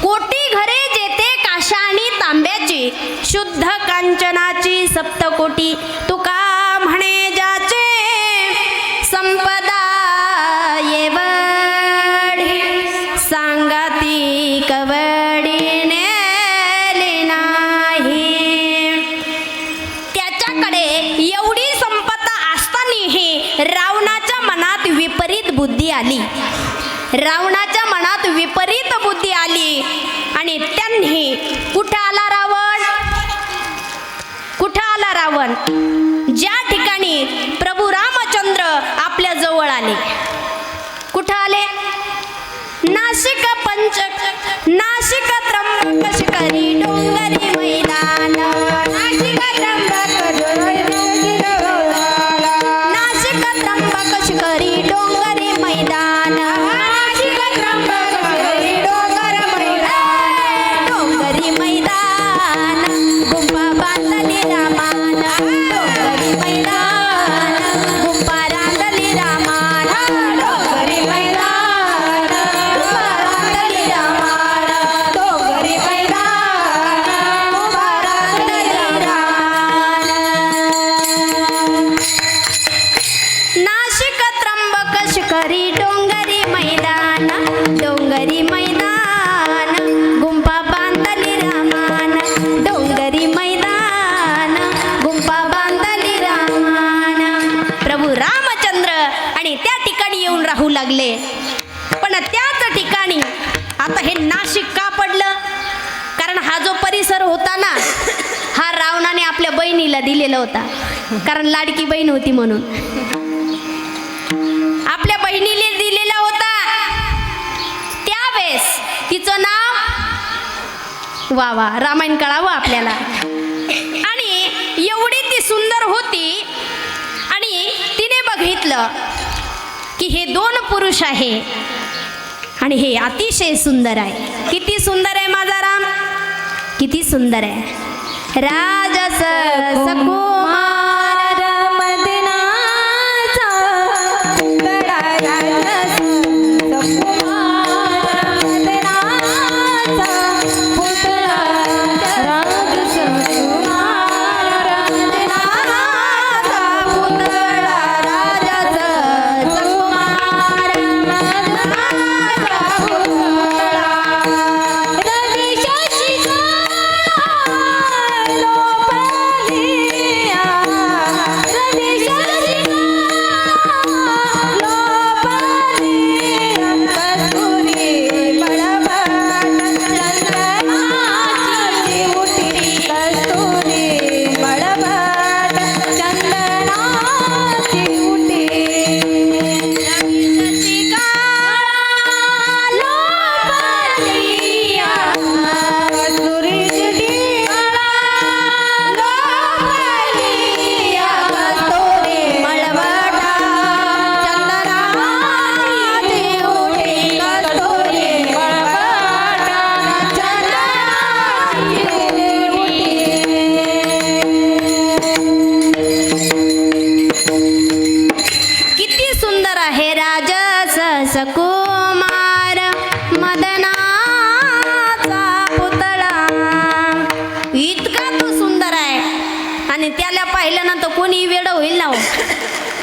कोटी घरे जेथे काशा आणि तांब्याची, शुद्ध कांचनाची सप्तकोटी. तुका म्हणे ज्याचे संपदा येवढी, सांगाती कवडी नेली नाही. त्याच्याकडे एवढी संपदा असतानाही रावणाच्या मनात विपरीत बुद्धी आली. रावणाच्या मनात विपरीत बुद्धी आली आणि त्यांनी कुठं आला रावण? कुठं आला रावण? ज्या ठिकाणी प्रभू रामचंद्र आपल्या जवळ आले. कुठं आले? नाशिक नाशिक त्र्यंबक शिखरी डोंगरी मैदान. नाशिक त्र्यंबक शिखरी डोंगरी मैदान. डोंगरी मैदान गुंफा बांधली रामान. डोंगरी मैदान गुंफा बांधली रामान. डोंगरी मैदान गुंफा बांधली रामान. डोंगरी मैदान गुंफा बांधली रामान. नाशिक त्र्यंबक शिखरी डोंगरी मैदान. डोंगरी मैदान गुंफा बांधली रामान. डोंगरी मैदान गुंफा बांधली रामान. प्रभू रामचंद्र आणि त्या ठिकाणी येऊन राहू लागले. पण त्याच ठिकाणी आता हे नाशिक का पडलं? कारण हा जो परिसर होता ना, हा रावणाने आपल्या बहिणीला दिलेला होता. कारण लाडकी बहीण होती म्हणून आपल्या बहिणीला दिलेला होता. त्यावेळेस तिचं नाव वा वा रामायण कळावं आपल्याला. आणि एवढी ती सुंदर होती आणि तिने बघितलं की हे दोन पुरुष आहे आणि हे अतिशय सुंदर आहे. किती सुंदर आहे माझा राम, किती सुंदर आहे. राजस सकुमार मदनाचा पुतळा, राजस सकुमार मदनाचा पुतळा, राजस सकुमार मदनाचा पुतळा, राजस सकुमार मदनाचा पुतळा. रवी शशिका लोपलिया, रवी शशिका लोपलिया, कस्तुरी बळबट चंदनाची उटी, कस्तुरी बळबट चंदनाची उटी. शशिका लोपलिया, कस्तुरी जुटी लोपलिया, कस्तुरी बळबट चंदनाची उटी, कस्तुरी बळबट चंदनाची उटी. किती सुंदर आहे राजस सकुमार मदनाचा पुतळा. इतका तो सुंदर आहे आणि त्याला पाहिल्यानंतर कोणी वेड होईल ना हो.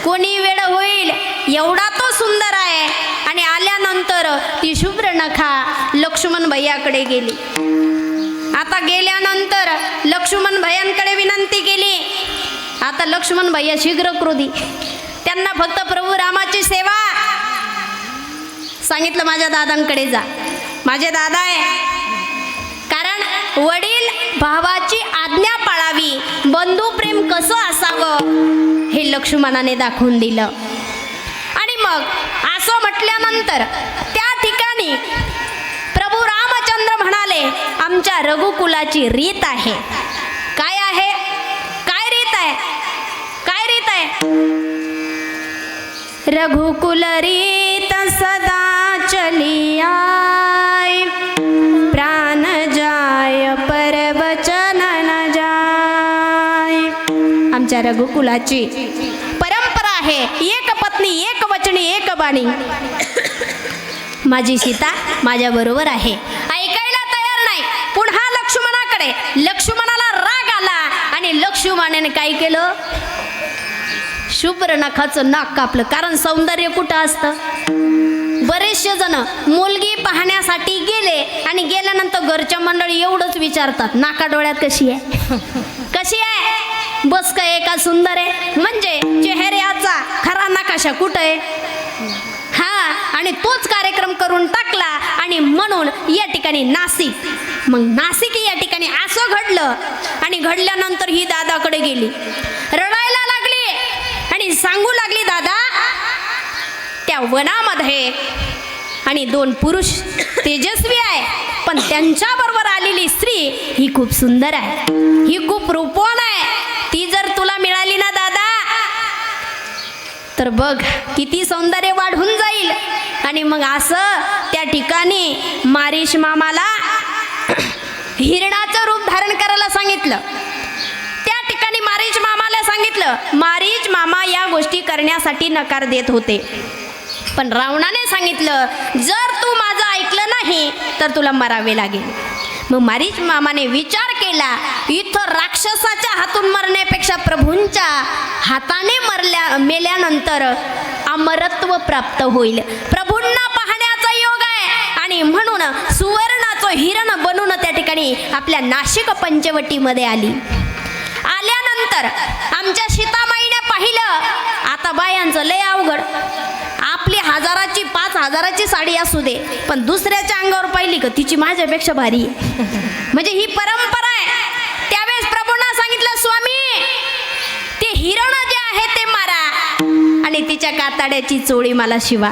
कोणी वेड होईल एवढा तो सुंदर आहे. आणि आल्यानंतर ती शुभ्र नखा लक्ष्मण भैयाकडे गेली. आता गेल्यानंतर लक्ष्मण भैयांकडे विनंती केली. आता लक्ष्मण भैया शीघ्र क्रोधी, त्यांना फक्त प्रभू रामाची सेवा. सांगितलं माझ्या दादांकडे जा, माझे दादा आहे. कारण वडील भावाची आज्ञा पाळावी, बंधू प्रेम कसं असावं हे लक्ष्मणाने दाखवून दिलं. आणि मग असं म्हटल्यानंतर त्या ठिकाणी प्रभू रामचंद्र म्हणाले, आमच्या रघुकुलाची रीत आहे. काय आहे? काय रीत आहे? काय रीत आहे? रघुकुल रीत सदा चली आय, प्राण जाय परवचन न जाय. आमच्या रघुकुलाची परंपरा आहे, एक पत्नी एक वचनी एक बाणी. माझी सीता माझ्या बरोबर आहे. ऐकायला तयार नाही. पुन्हा लक्ष्मणाकडे, लक्ष्मणाला राग आला आणि लक्ष्मणाने काय केलं? शुभ्र नखाचं नाक कापलं. कारण सौंदर्य कुठं असतं? बरेचसे जण मुलगी पाहण्यासाठी गेले आणि गेल्यानंतर घरच्या मंडळी एवढंच विचारतात, नाका डोळ्यात कशी आहे, कशी आहे, बस काय का सुंदर आहे. म्हणजे चेहऱ्याचा खरा नकाशा कुठं आहे? हा, आणि तोच कार्यक्रम करून टाकला. आणि म्हणून या ठिकाणी नाशिक, मग नाशिक या ठिकाणी असं घडलं. आणि घडल्यानंतर ही दादाकडे गेली, रडायला लागली आणि सांगू लागली, दादा त्या वनामध्ये आणि दोन पुरुष तेजस्वी आहे, पण त्यांच्याबरोबर आलेली स्त्री ही खूप सुंदर आहे, ही खूप रूपवान आहे. ती जर तुला मिळाली ना दादा, तर बघ किती सौंदर्य वाढून जाईल. आणि मग असं त्या ठिकाणी मारीश मामाला हिरणाचं रूप धारण करायला सांगितलं. त्या ठिकाणी मारीच मामाला सांगितलं. मारीच मामा या गोष्टी करण्यासाठी नकार देत होते, पण रावणाने सांगितलं, जर तू माझं ऐकलं नाही तर तुला मरावे लागेल. मग मारीच मामाने विचार केला, इथं राक्षसाच्या हातून मरण्यापेक्षा प्रभूंच्या हाताने मेल्यानंतर अमरत्व प्राप्त होईल, प्रभूंना पाहण्याचा योग आहे. आणि म्हणून सुवर्णाचं हिरण बनून त्या ठिकाणी आपल्या नाशिक पंचवटीमध्ये आली. आल्यानंतर आमच्या सीतामाईने पाहिलं, आता बायांचं लय अवघड. आपली हजाराची 5 हजाराची साडी असू दे, पण दुसऱ्याच्या अंगावर पाहिली का तिची माझ्यापेक्षा भारी आहे. म्हणजे ही परंपरा आहे. त्यावेळेस प्रभूंना सांगितलं, स्वामी ते हिरण जे आहे ते मारा आणि तिच्या कातड्याची चोळी मला शिवा.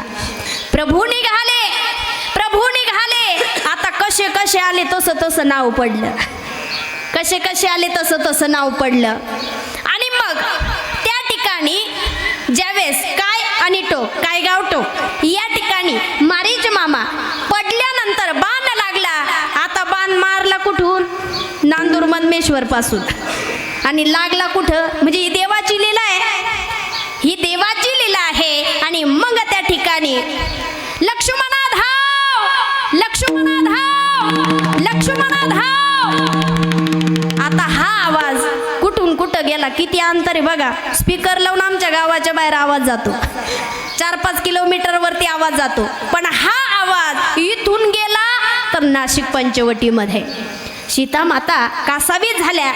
प्रभू निघाले. आता कसे कसे आले तसं तसं नाव पडलं. कसे कसे आले तसं तसं नाव पडलं. आणि मग त्या ठिकाणी ज्यावेळेस काय आणि टोक, काय गाव टोक या ठिकाणी मारीच मामा पडल्यानंतर बाण लागला. आता बाण मारला कुठून? नांदूर मधमेश्वर पासून. आणि लागला कुठं? म्हणजे ही देवाची लीला आहे. ही देवाची लीला आहे. आणि मग त्या ठिकाणी लक्ष्मणा धाव, लक्ष्मणा धाव, लक्ष्मणा धाव. आता हा आवाज कुठून कुठं गेला, किती अंतर आहे बघा. स्पीकर लावून आमच्या गावाच्या बाहेर आवाज जातो. 4-5 किलोमीटर वरती आवाज जातो. पण हा आवाज इथून गेला तर नाशिक पंचवटीमध्ये. सीता माता कासावीस झाल्या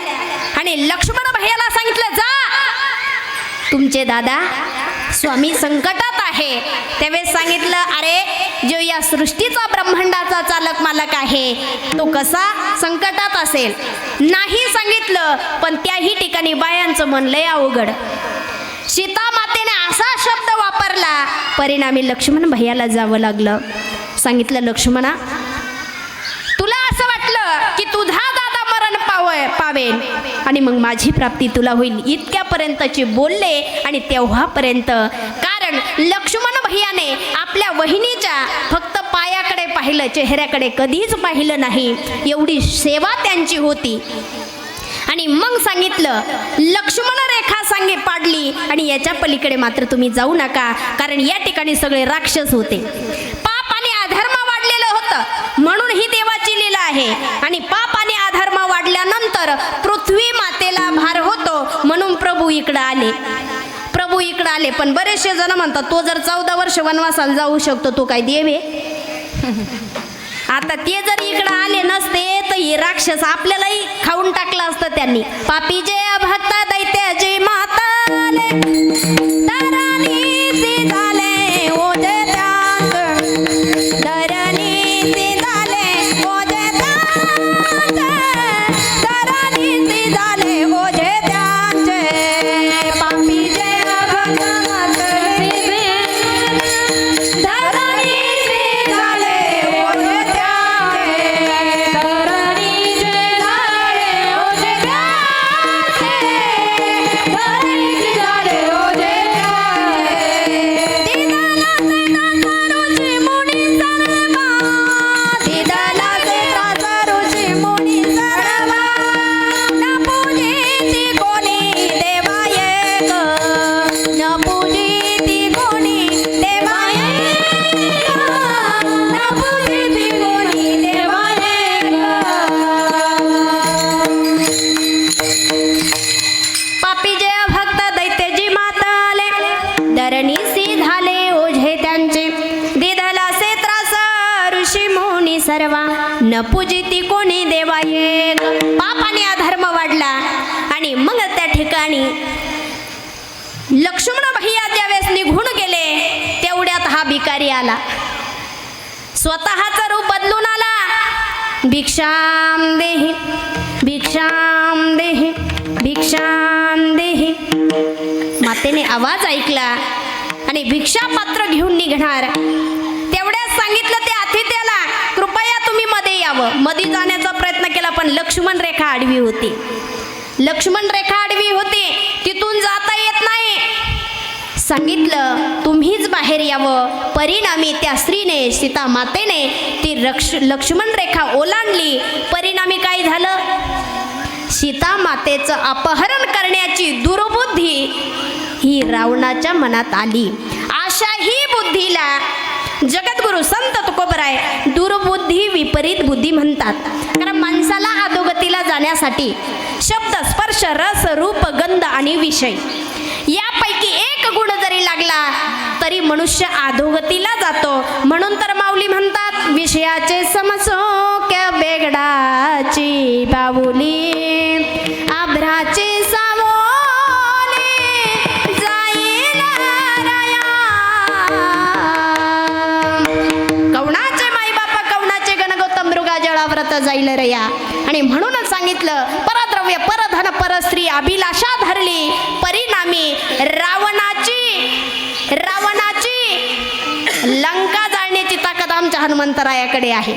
आणि लक्ष्मण भैयाला सांगितलं, जा तुमचे दादा स्वामी संकटात आहे. त्यावेळेस सांगितलं, अरे जो या सृष्टीचा ब्रह्मांडाचा चालक मालक आहे तो कसा संकटात असेल? नाही सांगितलं. पण त्याही ठिकाणी बायांचं मन लय अवघड. सीता मातेने असा शब्द वापरला, परिणामी लक्ष्मण भैयाला जावं लागलं. सांगितलं, लक्ष्मणा तुला असं वाटलं की तुझा दादा मरण पावेल आणि मग माझी प्राप्ती तुला होईल, इतक्यापर्यंतचे बोलले. आणि तेव्हापर्यंत, कारण लक्ष्मण भैयाने आपल्या वहिनीच्या फक्त पायाकडे पाहिलं, चेहऱ्याकडे कधीच पाहिलं नाही. एवढी सेवा त्यांची होती. आणि मग सांगितलं, लक्ष्मण रेखा पाडली आणि याच्या पलीकडे मात्र तुम्ही जाऊ नका, कारण या ठिकाणी सगळे राक्षस होते. पाप आणि अधर्म वाढलेलं होतं म्हणून ही देवाची लीला आहे. आणि पाप आणि अधर्म वाढल्यानंतर पृथ्वी मातेला भार होतो म्हणून प्रभू इकडं आले. पण बरेचसे जण म्हणतात, तो जर 14 वर्ष वनवासाला जाऊ शकतो, तो काय देवे? आता ते जर इकडं आले नसते तर हे राक्षस आपल्यालाही खाऊन टाकलं असतं त्यांनी. पापी जे भक्त दैत्याची माताले धरणीचे झाले ओझे त्याग, धरणीचे झाले ओझे त्याग, धरणीचे झाले ओझे त्याग. पापी जे भक्त धरणीचे झाले ओझे सर्वा न पूजिती कोणी देवा एक. पाप आणि अधर्म वाढला. आणि मग त्या ठिकाणी लक्ष्मण भैया ज्यावेळेस निघून गेले तेवढ्यात हा भिकारी आला. स्वतःचं रूप बदलून आला. भिक्षाम देहि, भिक्षाम देहि, भिक्षाम देहि. मातेने आवाज ऐकला आणि भिक्षा पात्र घेऊन निघणार. तेवढ्याच सांगितलं ते अतिथ्याला, कृपया तुम्ही मध्ये यावं. मध्ये जाण्याचा प्रयत्न केला पण लक्ष्मण रेखा आडवी होती. लक्ष्मण रेखा आडवी होती, तिथून जाता येत नाही. सांगितलं तुम्हीच बाहेर यावं. परिणामी त्या स्त्रीने, सीता मातेने ती लक्ष्मण रेखा ओलांडली. परिणामी काय झालं? सीता मातेचं अपहरण करण्याची दुर्बुद्धी ही रावणाच्या मनात आली. अशा ही बुद्धीला जगद्गुरु संत तुकोबराय दुर्बुद्धी विपरीत बुद्धी म्हणतात. कारण माणसाला अधोगतीला जाण्यासाठी शब्द, स्पर्श, रस, रूप, गंध आणि विषय यापैकी एक गुण जरी लागला तरी मनुष्य अधोगतीला जातो. म्हणून तर माऊली म्हणतात, विषयाचे समसोक्य बेगडाची बाहुली, आभ्राचे सावोले जाईल राया. जाईल रया. आणि म्हणूनच सांगितलं परद्रव्य परधन परस्त्री अभिलाषा धरली परिणामी रावणाची लंका जाळण्याची ताकद आमच्या हनुमंतरायाकडे आहे.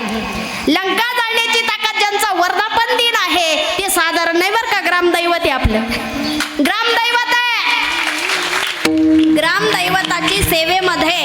लंका जाळण्याची ताकद ज्यांचा वर्धापन दिन आहे ते साधारण नाही बरं का. ग्रामदैवत आहे आपलं, ग्रामदैवत आहे. ग्रामदैवताची सेवेमध्ये,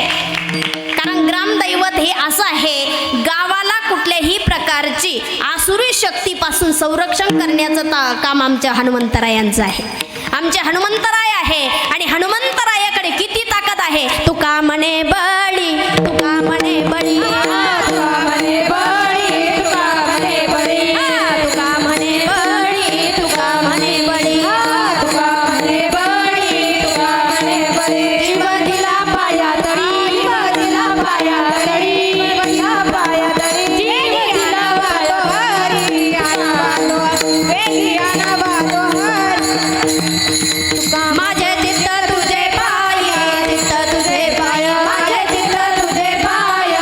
कारण ग्रामदैवत हे असं आहे गावाला कुठल्याही प्रकारची आसुरी शक्तीपासून संरक्षण करण्याचं काम आमच्या हनुमंतरायांचं आहे. आमचे हनुमंतराय आहे आणि हनुमंतरायाकडे किती ताकद आहे. तुका म्हणे बळी, तुका म्हणे बळी, तुका म्हणे बळी, तुका म्हणे बळी, तुका म्हणे बळी, तुका म्हणे बळी, तुका म्हणे बळी, तुका म्हणे बळी. जीव दिला पायातळी, जीव दिला पायातळी, जीव दिला पायातळी. जीव दिला वालोहरी, आना वेगी आना वालोहरी. माझे चित्त तुझे पाय, चित्त तुझे पाय, माझे चित्त तुझे पाय,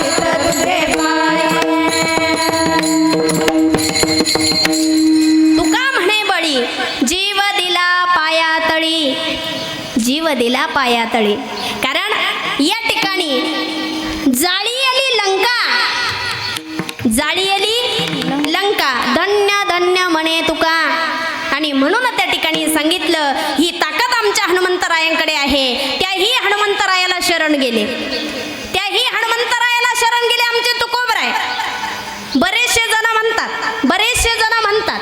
चित्त तुझे पाय. तुका म्हणे बळी, जीव दिला पायातळी, जीव दिला पायातळी. कारण या ठिकाणी जाळी आली लंका, जाळी आली लंका, धन्य धन्य म्हणे तुका. आणि म्हणून त्या ठिकाणी सांगितलं ही ताकद आमच्या हनुमंतरायांकडे आहे. त्याही हनुमंतरायाला शरण गेले, त्याही हनुमंतरायाला शरण गेले आमचे तुकोबराय. बरेचसे जण म्हणतात, बरेचसे जण म्हणतात,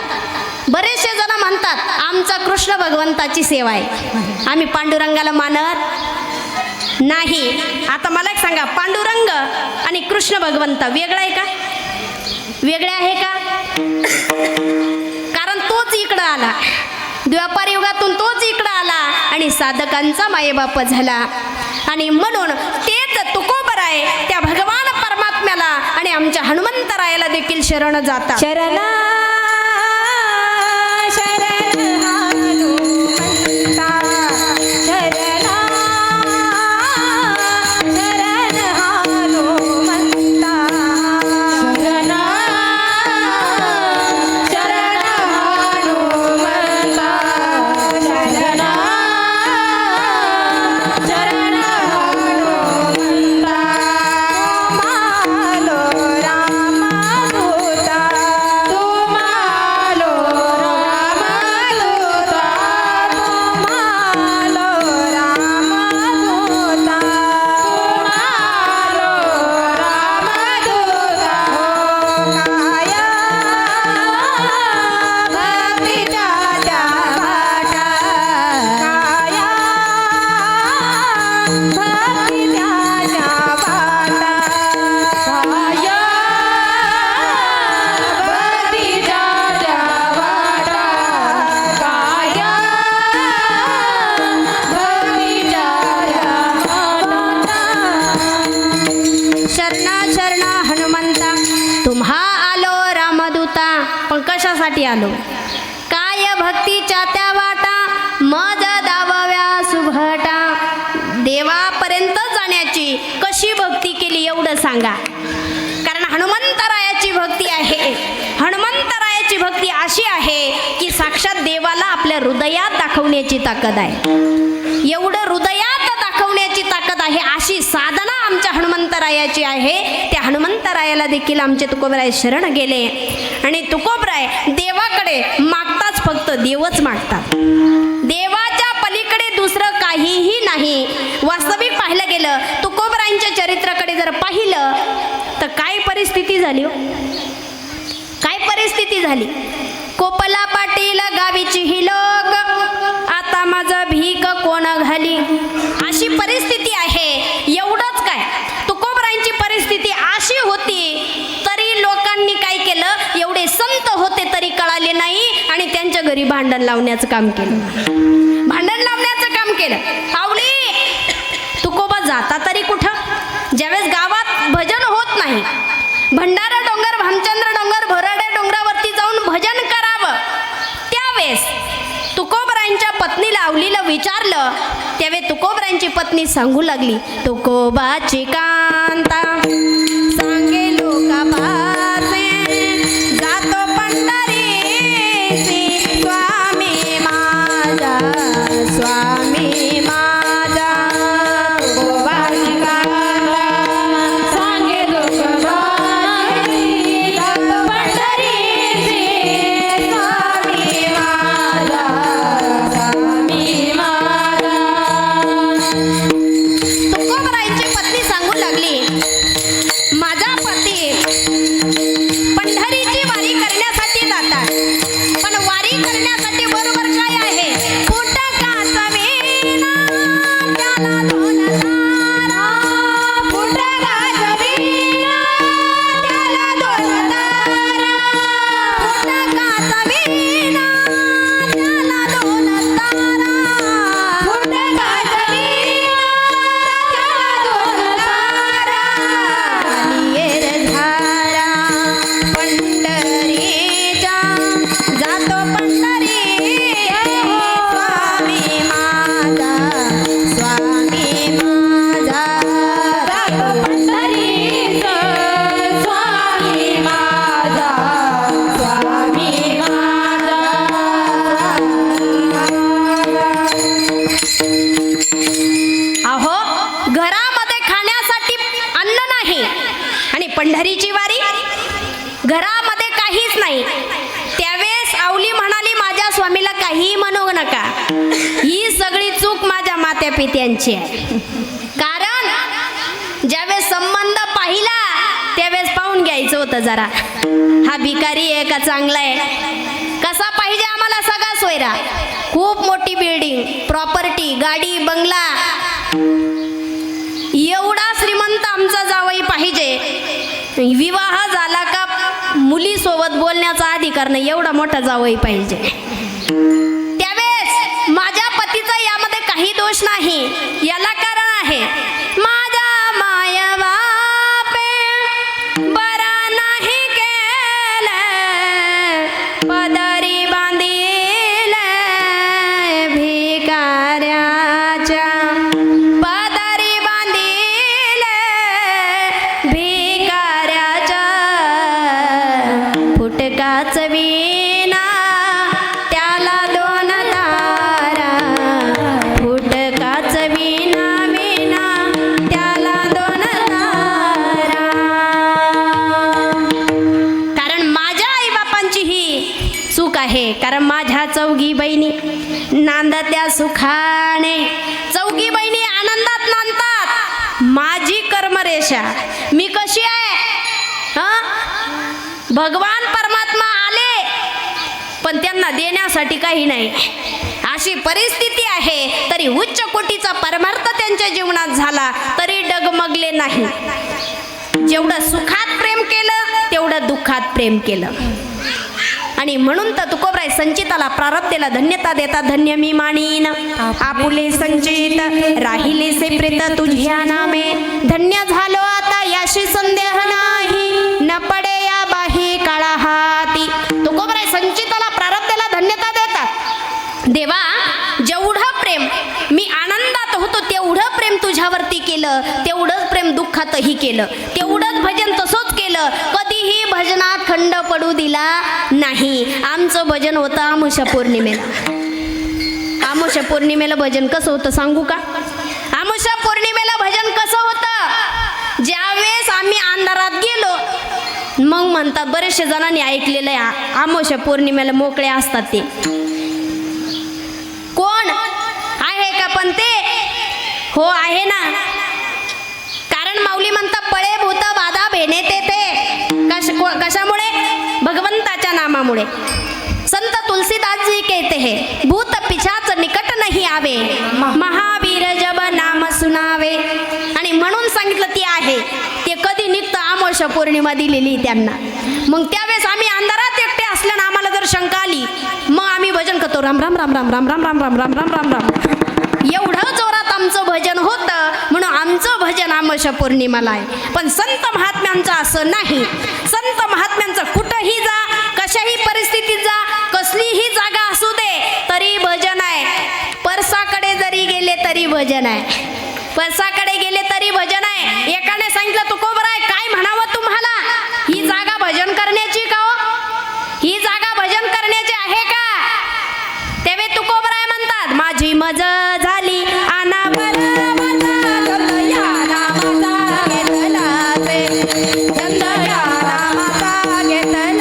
बरेचसे जण म्हणतात आमचा कृष्ण भगवंताची सेवा आहे, आम्ही पांडुरंगाला मानत नाही. आता मला एक सांगा, पांडुरंग आणि कृष्ण भगवंत वेगळं आहे का? वेगळे आहे का? कारण तोच इकडं आला, द्वापार युगातून तोच इकडं आला आणि साधकांचा मायबाप झाला. आणि म्हणून तेच तुकोबराय त्या भगवान परमात्म्याला आणि आमच्या हनुमंतरायाला देखील शरण जातात. शरण शरण हनुमंता, शरण शरण हनुमंता, शरण शरण हनुमंता, शरण शरण हनुमंता. मालो रामदूता, तुम्हालो रामदूता, तुम्हालो रामदूता, तुम्हालो रामदूता. काया भक्तीच्या त्या वाटा, काया भक्तीच्या त्या वाटा, काया भक्तीच्या त्या वाटा, काया भक्तीच्या त्या वाटा. शरणा शरणा हनुमंता, तुम्हा आलो रामदूता. पण कशासाठी आलो? काय भक्तीच्या त्या वाटा, मज दावव्या सुभटा. देवापर्यंत जाण्याची कशी भक्ती केली एवढं सांगा. कारण हनुमंतरायाची भक्ती आहे, हनुमंतरायाची भक्ती अशी आहे की साक्षात देवाला आपल्या हृदयात दाखवण्याची ताकद आहे. एवढं हृदयात दाखवण्याची ताकद आहे अशी साधना आमच्या हनुमंतरायाची आहे. त्या हनुमंतरायाला देखील आमचे तुकोबराय शरण गेले आणि तुकोबराय देवाकडे मागताच फक्त देवच मागतात. देवाच्या पलीकडे दुसरं काहीही नाही. वास्तविक पाहिलं गेलं तुकोबरायांच्या चरित्राकडे जर पाहिलं तर काय परिस्थिती झाली हो, काय परिस्थिती झाली. कोपला पाटील गावीची ही लोक, आता माझं भीक कोण घाली, अशी परिस्थिती आहे. एवढंच काय, तुकोबरायांची परिस्थिती अशी होती तरी लोकांनी काय केलं, एवढे संत होते तरी कळाले नाही आणि त्यांच्या घरी भांडण लावण्याचं काम केलं, भांडण लावण्याचं काम केलं. आवली तुकोबा जाता तरी कुठं? ज्यावेळेस गावात भजन होत नाही, भंडारा डोंगर, भामचंद्र डोंगर, भोराडे डोंगरावरती जाऊन भजन करावं, त्यावेळेस तुकोबरायांच्या पत्नीला आवलीला विचारलं. त्यावेळी तुकोबरायांची पत्नी सांगू लागली, तुकोबाची कांता सांगे लोका पासे, पंढरीची वारी. घरामध्ये काहीच नाही. त्यावेळेस आवली म्हणाली, माझ्या स्वामीला काहीही म्हणू नका, ही सगळी चूक माझ्या मात्या पित्यांची आहे. कारण ज्यावेळेस संबंध पाहिला त्यावेळेस पाहून घ्यायचं होतं जरा, हा भिकारी आहे का चांगला आहे. कसा पाहिजे आम्हाला सगळा सोयरा, खूप मोठी बिल्डिंग, प्रॉपर्टी, गाडी, बंगला, एवढा श्रीमंत आमचा जावई पाहिजे. विवाह झाला का मुलीसोबत बोलण्याचा अधिकार नाही, एवढा मोठा जावई पाहिजे. त्यावेळेस माझ्या पतीचा यामध्ये काही दोष नाही. याला कारण आहे, माझ्या माया बापे बरा नाही केलं, पदरी बांधिले भिकाऱ्याच्या, पदरी बांधिले भिकाऱ्याच्या, फुटकाच विना त्याला दोन तारा, फुटकाच विना विना त्याला दोन तारा. कारण माझ्या आईबापांची ही चूक आहे. कारण माझ्या चौघी बहिणी नांदत्या सुखाने, चौघी बहिणी आनंदात नांदतात. माझी कर्मरेषा मी कशी आहे, भगवान परमात्मा आले पण त्यांना देण्यासाठी काही नाही, अशी परिस्थिती आहे. तरी उच्च कोटीचा परमार्थ त्यांच्या जीवनात झाला तरी डगमगले नाही. जेवढं सुखात प्रेम केलं तेवढं दुःखात प्रेम केलं. आणि म्हणून तर तुकोबराय संचिताला प्रारब्धेला धन्यता देता, धन्य मी मानीन आपुले संचित, राहिले से प्रेत तुझ्या नामे, धन्य झालो आता याशी संदेह नाही, न पडे या बाही काळा हाती. तुकोबराय संचिताला प्रारब्धेला धन्यता देतात. देवा, जेवढं प्रेम मी आनंदात होतो तेवढं प्रेम तुझ्यावरती केलं, तेवढंच प्रेम दुःखातही केलं, तेवढंच भजन तसंच केलं, कधीही भजनात खंड पडू दिला नाही. आमचं भजन होतं आमुषा पौर्णिमेला. आमुषा पौर्णिमेला भजन कसं होतं सांगू का? आमुषा पौर्णिमेला भजन कसं होतं, ज्यावेळेस आम्ही अंधारात गेलो, मग म्हणतात बरेचशे जणांनी ऐकलेलं आहे, आमुषा पौर्णिमेला मोकळे असतात ते. कोण आहे का पण ते? हो आहे ना. कारण माऊली म्हणतात पळे भूत बाधा भेने ते कशामुळे? भगवंताच्या नामामुळे. संत तुलसीदासजी कहते हैं, भूत पिशाच निकट नाही आवे, महावीर जब नाम सुनावे. आणि म्हणून सांगितलं ती आहे. ते कधी निघतं? अमावस्या पौर्णिमा दिलेली त्यांना. मग त्यावेळेस आम्ही अंधारात एकटे असल्यानं आम्हाला जर शंका आली, मग आम्ही भजन करतो, राम राम राम राम राम राम राम राम राम राम राम राम. एवढं जोरात आमचं भजन होतं, म्हणून आमचं भजन अमावस्या पौर्णिमाला आहे. पण संत महात्म्यांचं असं नाही. संत महात्म्यांचं कुठंही जा, कशाही परिस्थितीत जा, कसलीही जागा असू दे, तरी भजन आहे. परसाकडे जरी गेले तरी भजन आहे, परसाकडे गेले तरी भजन आहे. एकाने सांगितलं, तुकोबराय काय म्हणावं तुम्हाला, ही जागा भजन करण्याची का हो? ही जागा भजन करण्याची आहे का? तेव्हा तुकोबराय म्हणतात, माझी मज झाली अनावर या नामाचा घेतला पे, छंद या नामाचा घेतला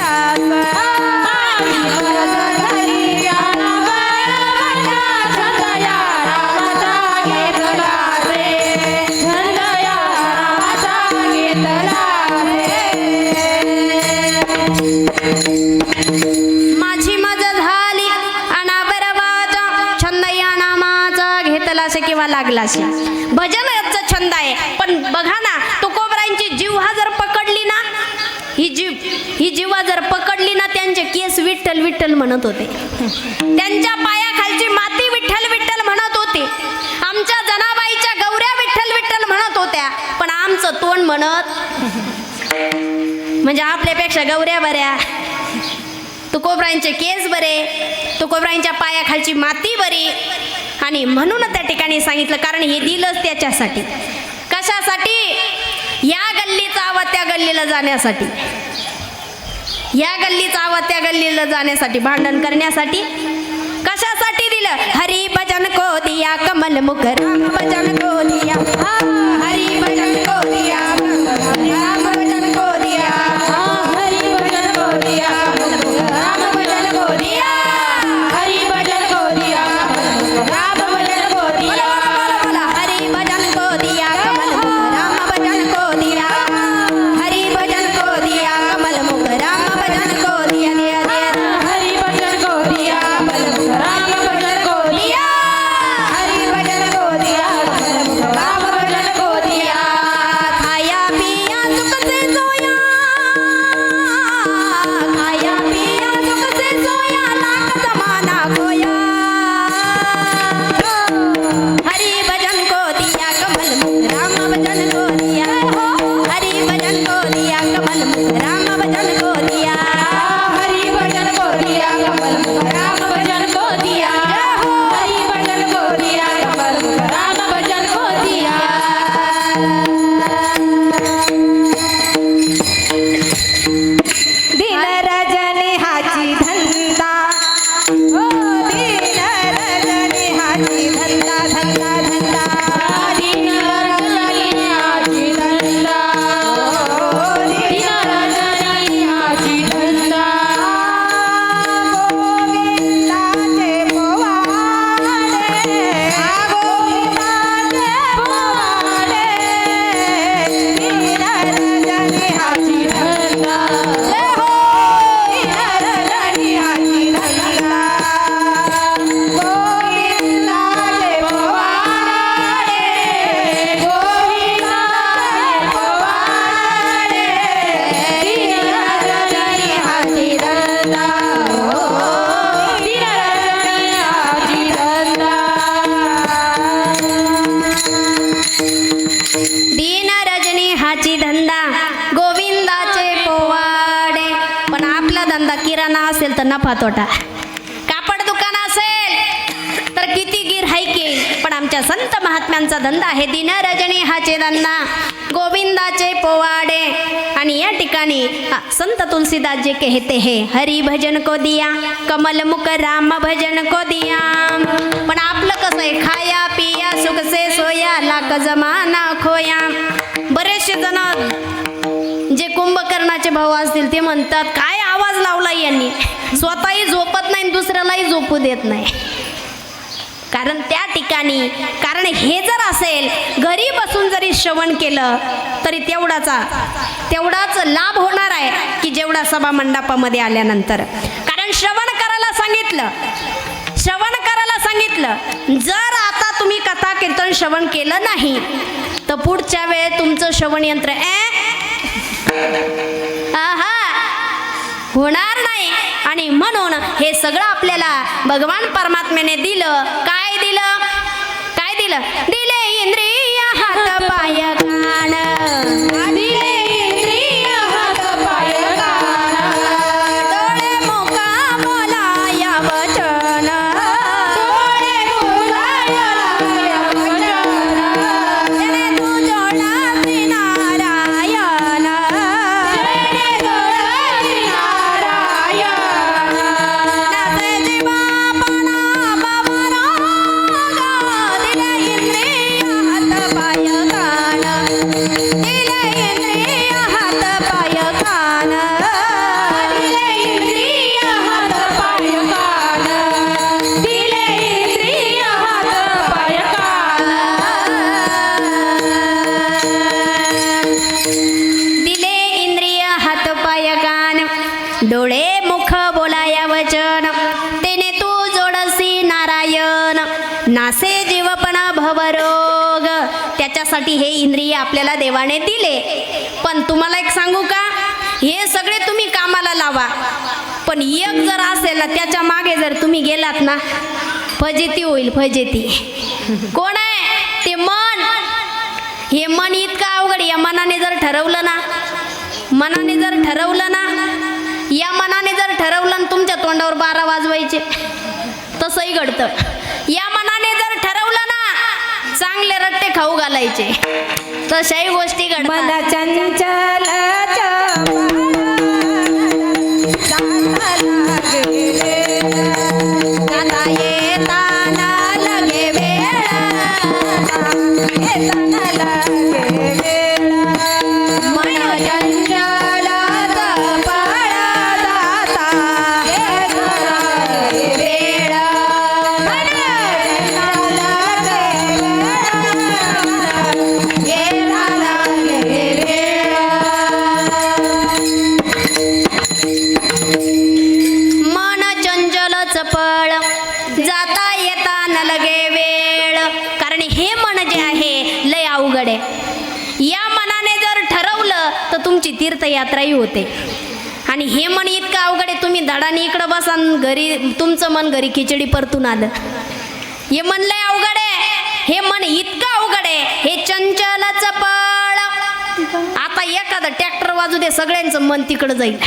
किंवा लागला असे भजनाचा छंद आहे. पण बघा ना, तुकोबरायांची जीव्हा जर पकडली ना, ही जीव्हा जर पकडली ना, त्यांचे केस विठ्ठल विठ्ठल म्हणत होते, त्यांच्या पायाखालची माती विठ्ठल विठ्ठल म्हणत होते, आमच्या जनाबाईच्या गौऱ्या विठ्ठल विठ्ठल म्हणत होत्या. पण आमचं तोंड म्हणत, म्हणजे आपल्यापेक्षा गौऱ्या बऱ्या, तुकोबरायांचे केस बरे, तुकोबरायांच्या पायाखालची माती बरी. आणि म्हणून त्या ठिकाणी सांगितलं, कारण हे दिलंच त्याच्यासाठी. कशासाठी? या गल्लीचा आवाज त्या गल्लीला जाण्यासाठी, या गल्लीचा आवाज त्या गल्लीला जाण्यासाठी, भांडण करण्यासाठी. कशासाठी दिलं? हरी भजन को दिया कमल मुख, राम भजन को दिया, हरी भजन को दिया, राम भजन को दिन रजनी हाची धंदा ओ दिन रजनी हाची धंदा धंदा धंदा दिन रजनी हाची धंदा ओ दिन रजनी हाची धंदा गोविंदाचे पोवाडे गोविंदाचे पोवाडे दिन रजनी हाची धंदा दीन रजनी हाची धंदा गोविंदाचे पोवाडे. पण आपला धंदा किराणा असेल तर नफा तोटा, कापड दुकान असेल तर किती गिऱ्हाईक येईल. पण आमच्या संत महात्म्यांचा धंदा आहे दीन रजनी हाचे धंदा गोविंदाचे पोवाडे. आणि या ठिकाणी संत तुलसीदास जे कहते हैं हरि भजन को दिया कमल मुख राम भजन को दिया. पण आपलं कसं आहे, खाया पिया सुख से सोया लाख जमाना खोया. बरेचसे जण जे कुंभकर्णाचे भाऊ असतील ते म्हणतात काय आवाज लावला यांनी, स्वतःही झोपत नाही दुसऱ्यालाही झोपू देत नाही. कारण त्या ठिकाणी कारण हे जर असेल घरी बसून जरी श्रवण केलं तरी तेवढाच लाभ होणार आहे की जेवढा सभा मंडपामध्ये आल्यानंतर. कारण श्रवण करायला सांगितलं. जर आता तुम्ही कथा कीर्तन श्रवण केलं नाही तर पुढच्या वेळेस तुमचं श्रवण यंत्र होणार नाही. आणि म्हणून हे सगळं आपल्याला भगवान परमात्म्याने दिलं. काय दिलं दिले इंद्रिय हात पाय कान, दिले इंद्रिय हात पाय कान, डोळे मुखा बोलाया वचन, डोळे बोलाया वचन, जने तू जोडासी नारायण, जने जोडासी नारायण, नाचे जीवापणा भवरोग, दिले इंद्रिय हात पाय कान, दिले इंद्रिय हात पाय कान, दिले इंद्रिय हात पाय कान, दिले इंद्रिय हात पाय कान, दिले इंद्रिय हात पाय कान, डोळे मुख बोलाया वचन, तेने तू जोडसी नारायण, नासे जीवपणा भवरोग. त्याच्यासाठी हे इंद्रिय आपल्याला देवाने दिले. पण तुम्हाला एक सांगू का, हे सगळे तुम्ही कामाला लावा, पण एक जर असेल ना त्याच्या मागे जर तुम्ही गेलात ना फजिती होईल, फजिती. कोण आहे ते मन. हे मन इतकं अवघड. या मनाने जर ठरवलं ना या मनाने जर ठरवलं ना तुमच्या तोंडावर 12 वाजवायचे तसंही घडतं. या मनाने जर ठरवलं ना चांगले रट्टे खाऊ घालायचे तशाही गोष्टी घडतात. मन चंचल आता येताना लगे वेळ, मन चंचल मन चंचलच पळ, जाता येता न लगे वेळ. कारण हे मन जे आहे लय अवघड आहे. या मनाने जर ठरवलं तर तुमची तीर्थयात्राही होते. आणि हे मन इतकं अवघड आहे, तुम्ही धडाने इकडं बसा घरी तुमचं मन घरी खिचडी परतून आलं. हे मन लय अवघड आहे. हे मन इतकं अवघड आहे. हे चंचलच पळ. आता एखादं ट्रॅक्टर वाजू दे सगळ्यांचं मन तिकडं जाईल.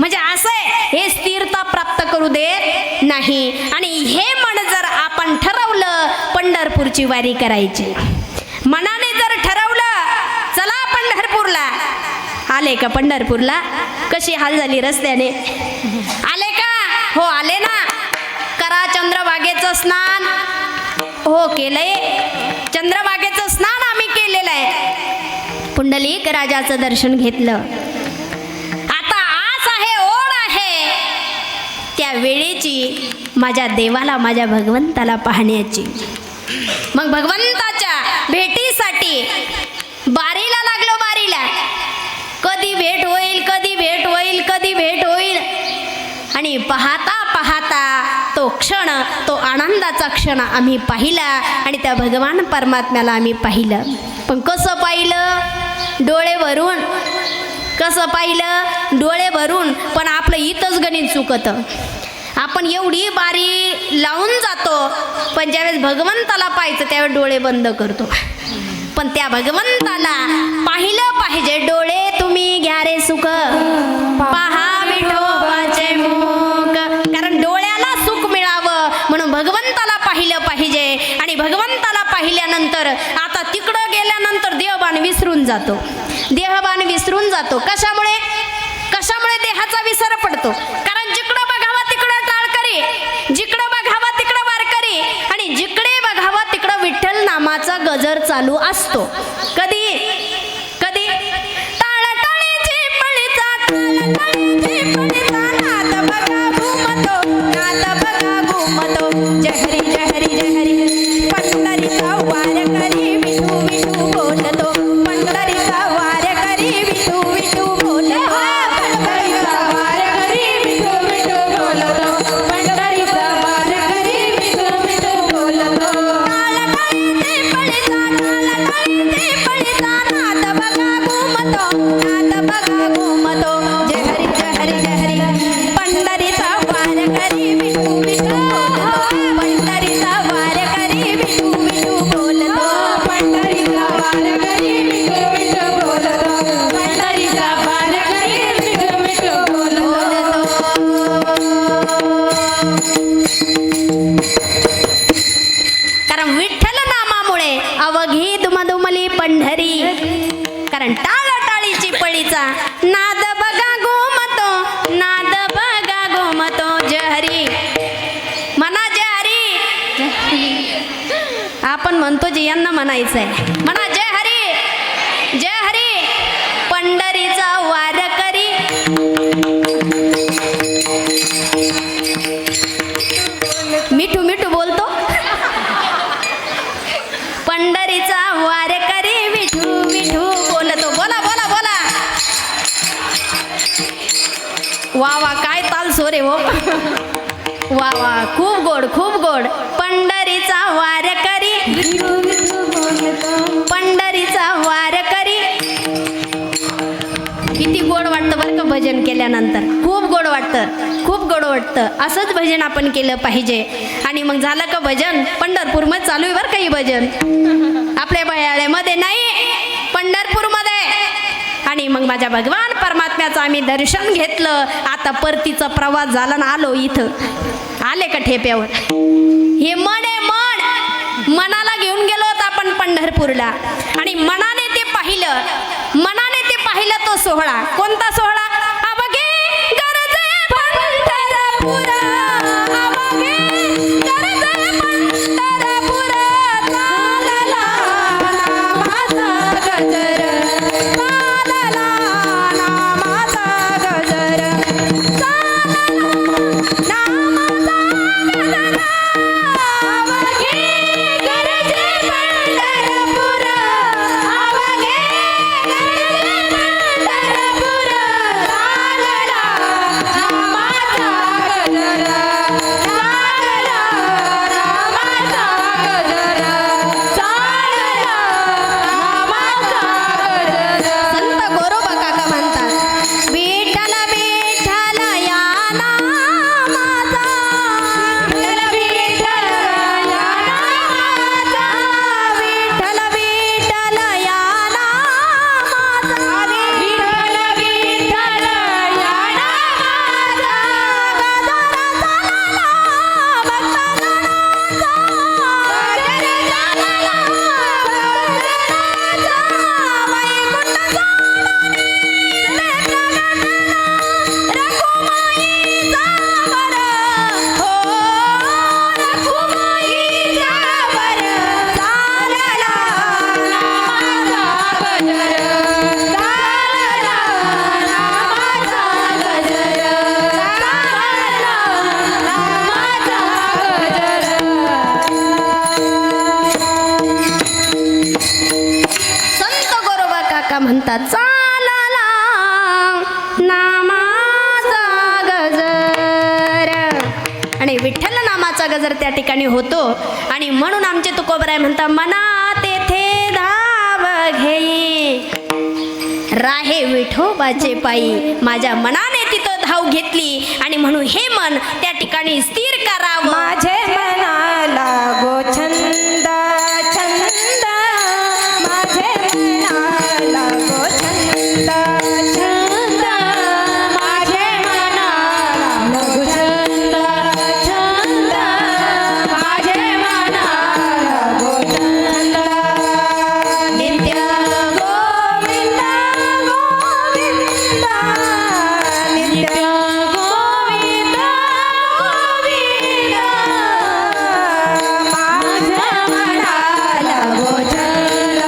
म्हणजे असं आहे, हे स्थिरता प्राप्त करू देत नाही. आणि हे मन जर आपण ठरवलं पंढरपूरची वारी करायची, मनाने जर ठरवलं आले का पंढरपूरला? कशी हाल झाली रस्त्याने? आले का? हो आले ना. करा चंद्रभागेचं स्नान. हो केलंय. चंद्रभागेचं स्नान आम्ही केलेलं आहे. पुंडलिक राजाचं दर्शन घेतलं. आता आस आहे, ओढ आहे त्या वेळेची, माझ्या देवाला, माझ्या भगवंताला पाहण्याची. मग भगवंताच्या भेटीसाठी बारीला लागलो. बारीला कधी भेट होईल, कधी भेट होईल, कधी भेट होईल. आणि पाहता पाहता तो क्षण, तो आनंदाचा क्षण आम्ही पाहिला आणि त्या भगवान परमात्म्याला आम्ही पाहिलं. पण कसं पाहिलं? डोळे भरून. कसं पाहिलं? डोळे भरून. पण आपलं इथंच गणित चुकतं. आपण एवढी बारी लावून जातो, पण ज्यावेळेस भगवंताला पाहायचं त्यावेळेस डोळे बंद करतो. पण त्या भगवंताला पाहिलं पाहिजे. डोळे तुम्ही घ्या रे सुख, पहा विठोबाचे मुख. कारण डोळ्याला सुख मिळावं म्हणून भगवंताला पाहिलं पाहिजे. आणि भगवंताला पाहिल्यानंतर आता तिकडं गेल्यानंतर देहभान विसरून जातो. देहभान विसरून जातो. कशामुळे? कशामुळे देहाचा विसर पडतो? कारण जिकडं बघावं तिकडं टाळकरी, जिकडं बघावं तिकडं वारकरी, आणि जिकडे बघावं तिकडं विठ्ठल नामाचा गजर चालू असतो. कधी कधी टाळटाळीची पळीचा, टाळटाळीची पळीचा नाद बघा घुमतो, नाद बघा घुमतो. जहरी जहरी जहरी पंढरीचा वारकरी विठू विठू बोलतो. पंढरीचा वारकरी विठू विठू बोलतो. पंढरीचा वारकरी विठू विठू बोलतो. पंढरीचा वारकरी विठू विठू बोलतो. टाळटाळीची पळीचा, टाळटाळीची पळीचा नाद बघा घुमतो, नाद बघा घुमतो. जहरी जहरी जहरी पंढरीचा वारकरी विठू विठू बोलतो. पंढरीचा वारकरी विठू विठू बोलतो. पंढरीचा वारकरी विठू विठू बोलतो. पंढरीचा वारकरी विठू विठू बोलतो. कारण विठ्ठल नामामुळे अवघी दुमदुमली पंढरी. कारण टाळटाळीची पळीचा नाद बघा घुमतो, नाद बघा घुमतो. जहरी म्हणा, जहरी. आपण म्हणतो जे यांना म्हणायचंय. म्हणा जय हरी, जय हरी. पंढरीचा वारकरी मिठू मिठू बोलतो. पंढरीचा वारकरी विठू विठू बोलतो. बोला बोला बोला. वा वा, काय ताल सोरे हो. वा वा, खूप गोड, खूप गोड. पंढरीचा वारकरी विठू विठू बोलतो. पंढरीचा वारकरी. किती गोड वाटतं बरं का भजन केल्यानंतर. खूप गोड वाटतं, खूप गोड वाटतं. असंच भजन आपण केलं पाहिजे. आणि मग झालं का भजन? पंढरपूरमध्ये चालू आहे बरं का ही भजन. आपल्या बयाळ्यामध्ये नाही, पंढरपूरमध्ये. आणि मग माझ्या भगवान परमात्म्याचं आम्ही दर्शन घेतलं. आता परतीचा प्रवास झाला ना, आलो इथं. आले का ठेप्यावर? हे मन आहे, मन. मनाला घेऊन गेलो होतो आपण पंढरपूरला. आणि मनाने ते पाहिलं, मनाने ते पाहिलं तो सोहळा. कोणता सोहळा? अवघे गरजे पंढरपूर, अवघे गरजे पंढरपूर. चालला नामाचा गजर, चालला नामाचा गजर, चालला नामाचा गजर. अवघे गरजे पंढरपूर, अवघे गरजे पंढरपूर. का म्हणतात चालला नामाचा गजर. आणि विठ्ठल नामाचा गजर त्या ठिकाणी होतो. आणि म्हणून आमचे तुकोबराय म्हणतात मना तेथे धाव घेई राहे विठोबाचे पायी. माझ्या मनाने तिथं धाव घेतली आणि म्हणून हे मन त्या ठिकाणी स्थिर करावं. माझे मनाला गो छंद छंद माझे मनाला गो छंद छंद माझे मनाला गो छंद छंद माझे मनाला गो छंद. नित्य गोविंद गोविंद नित्य गोविंद गोविंद माझ्या मनाला गो छंद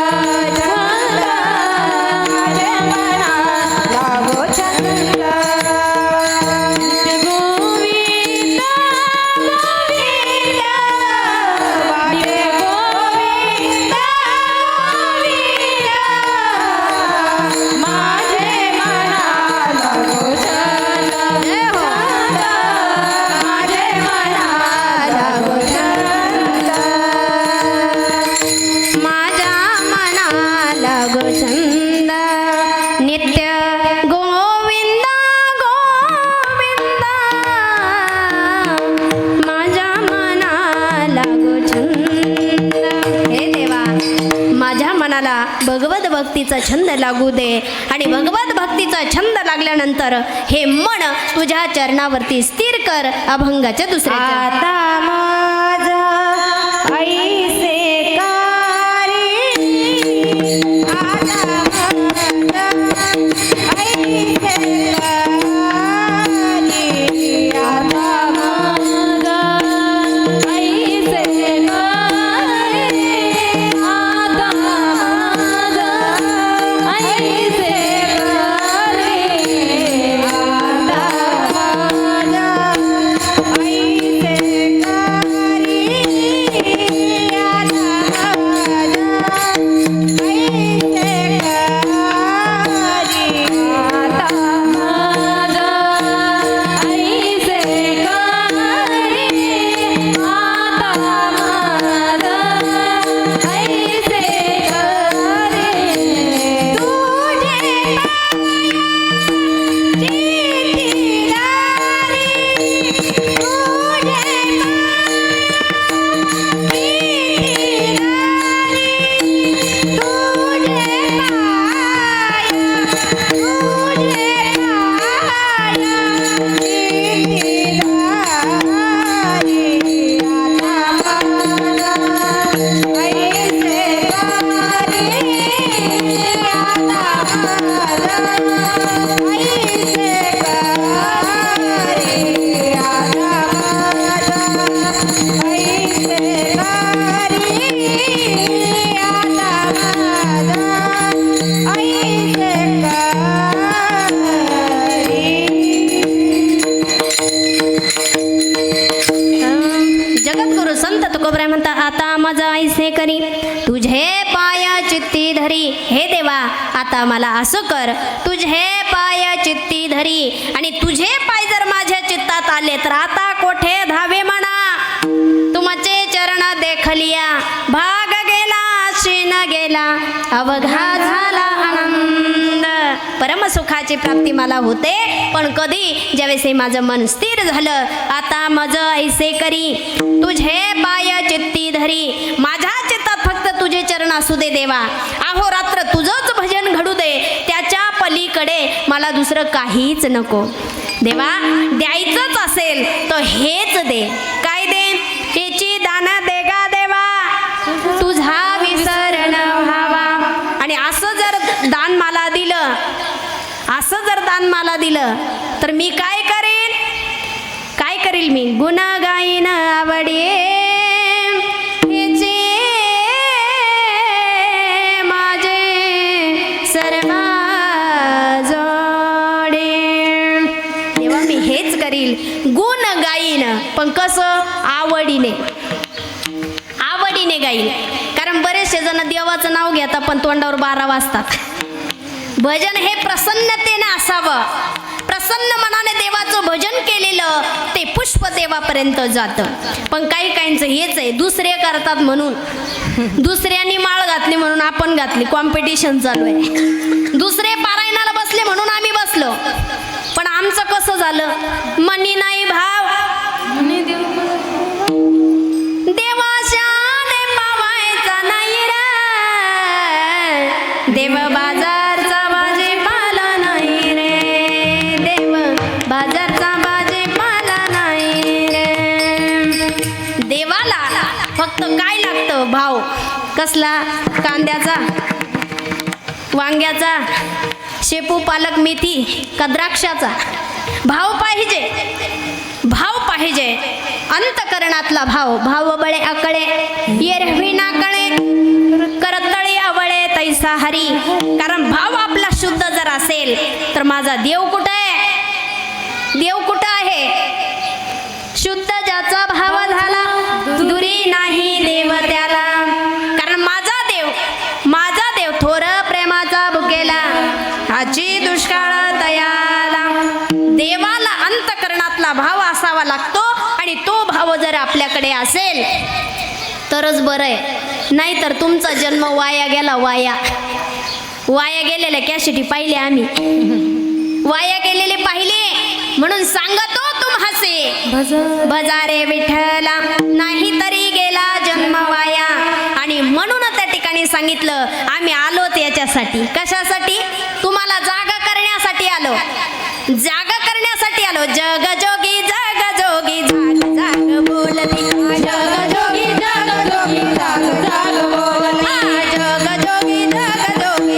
छंद माझ्या मनाला गो छंद. नित्य गोविंद गोविंद वाटे गोविंद गोविंद माझे मनाला गो छंद छंद माझे मनाला गो छंद. माझ्या मनाला गो छंद नित्य गोविंद गोविंद माझ्या मनाला गो छंद. हे देवा माझ्या मनाला भगवत भक्तीचा छंद लागू दे. आणि भगवत भक्तीचा छंद लागल्यानंतर हे मन तुझ्या चरणावरती स्थिर कर. अभंगाच्या दुसऱ्या चरणात. आता माझं ऐसे कारी आता माझं ऐसे कारी आता माझं ऐसे कारी आता माझं ऐसे कारी आता माझं ऐसे ऐसे करी तुझे पाय चित्ती धरी. हे देवा आता मला असं कर, तुझे पाय चित्ती धरी. आणि तुझे पाय जर माझ्या चित्तात आले तर आता कोठे धावे म्हणा. तुमचे चरण देखलिया भाग गेला शीन गेला अवघा झाला आनंद. परमसुखाची प्राप्ती मला होते पण कधी ज्यावेळेस हे माझं मन स्थिर झालं. आता माझं ऐसे करी तुझे पाय चित्ती धरी. माझ्या चित्तात फक्त तुझे चरण असू दे देवा. अहोरात्र तुझंच भजन घडू दे. त्याच्या पलीकडे मला दुसरं काहीच नको देवा. द्यायचंच असेल तर हेच दे. काय दे? हेची दान दे गा देवा, तुझा विसर न व्हावा. आणि असं जर दान मला दिलं, असं जर दान मला दिलं तर मी काय करेन? काय करील मी? गुण गाईन आवडे हेचे माझे सर्व जोडे. तेव्हा मी हेच करील, गुण गाईन. पण कसं? आवडीने, आवडीने गाईल. कारण बरेचसे जण देवाचं नाव घेतात पण तोंडावर 12 वाजतात. भजन हे प्रसन्नतेने असावं. प्रसन्न मनाने देवाचं भजन केलेलं ते पुष्प देवापर्यंत जातं. पण काही काहींचं हेच आहे, दुसरे करतात म्हणून, दुसऱ्यांनी माळ घातली म्हणून आपण घातली, कॉम्पिटिशन चालू आहे. दुसरे पारायणाला बसले म्हणून आम्ही बसलो. पण आमचं कसं झालं, मनी नाही भाव देवाच्या दे पावायचा नाही रे, देव बाजारचा भाजीपाला नाही रे, देव बाजारचा भाजीपाला नाही रे. देवाला फक्त काय लागतं, भाव. कसला, कांद्याचा, वांग्याचा, शेपू पालक मेथी का द्राक्षाचा, भाव पाहिजे. भाव पाहिजे, अंतकरणातला भाव. भाव बळे अकळे येरवी नाकळे, करतळी आवळे तैसा हरी. कारण भाव आपला शुद्ध जर असेल तर माझा देव कुठं आहे, देव कुठं आहे. शुद्ध ज्याचा भाव झाला दुरी नाही देव त्याला. कारण माझा देव थोर प्रेमाचा भुकेला, हाची दुष्काळ दयाला. देवाला अंतकरणातला भाव असावा लागतो आणि तो भाव जर आपल्याकडे असेल तरच बरं आहे. नाहीतर तुमचा जन्म वाया गेला. वाया गेलेल्या कॅसेटी पाहिले आम्ही, वाया गेलेले पाहिले. म्हणून सांगतो तुम्हासे बजारे विठ्ठला, नाही तरी गेला जन्म वाया. आणि म्हणून त्या ठिकाणी सांगितलं आम्ही आलोत याच्यासाठी. कशासाठी, तुम्हाला जागा करण्यासाठी आलो, जागा करण्यासाठी आलो. जग जोगी जाग जाग बोलती, जग जोगी जाग बोलती, जग जोगी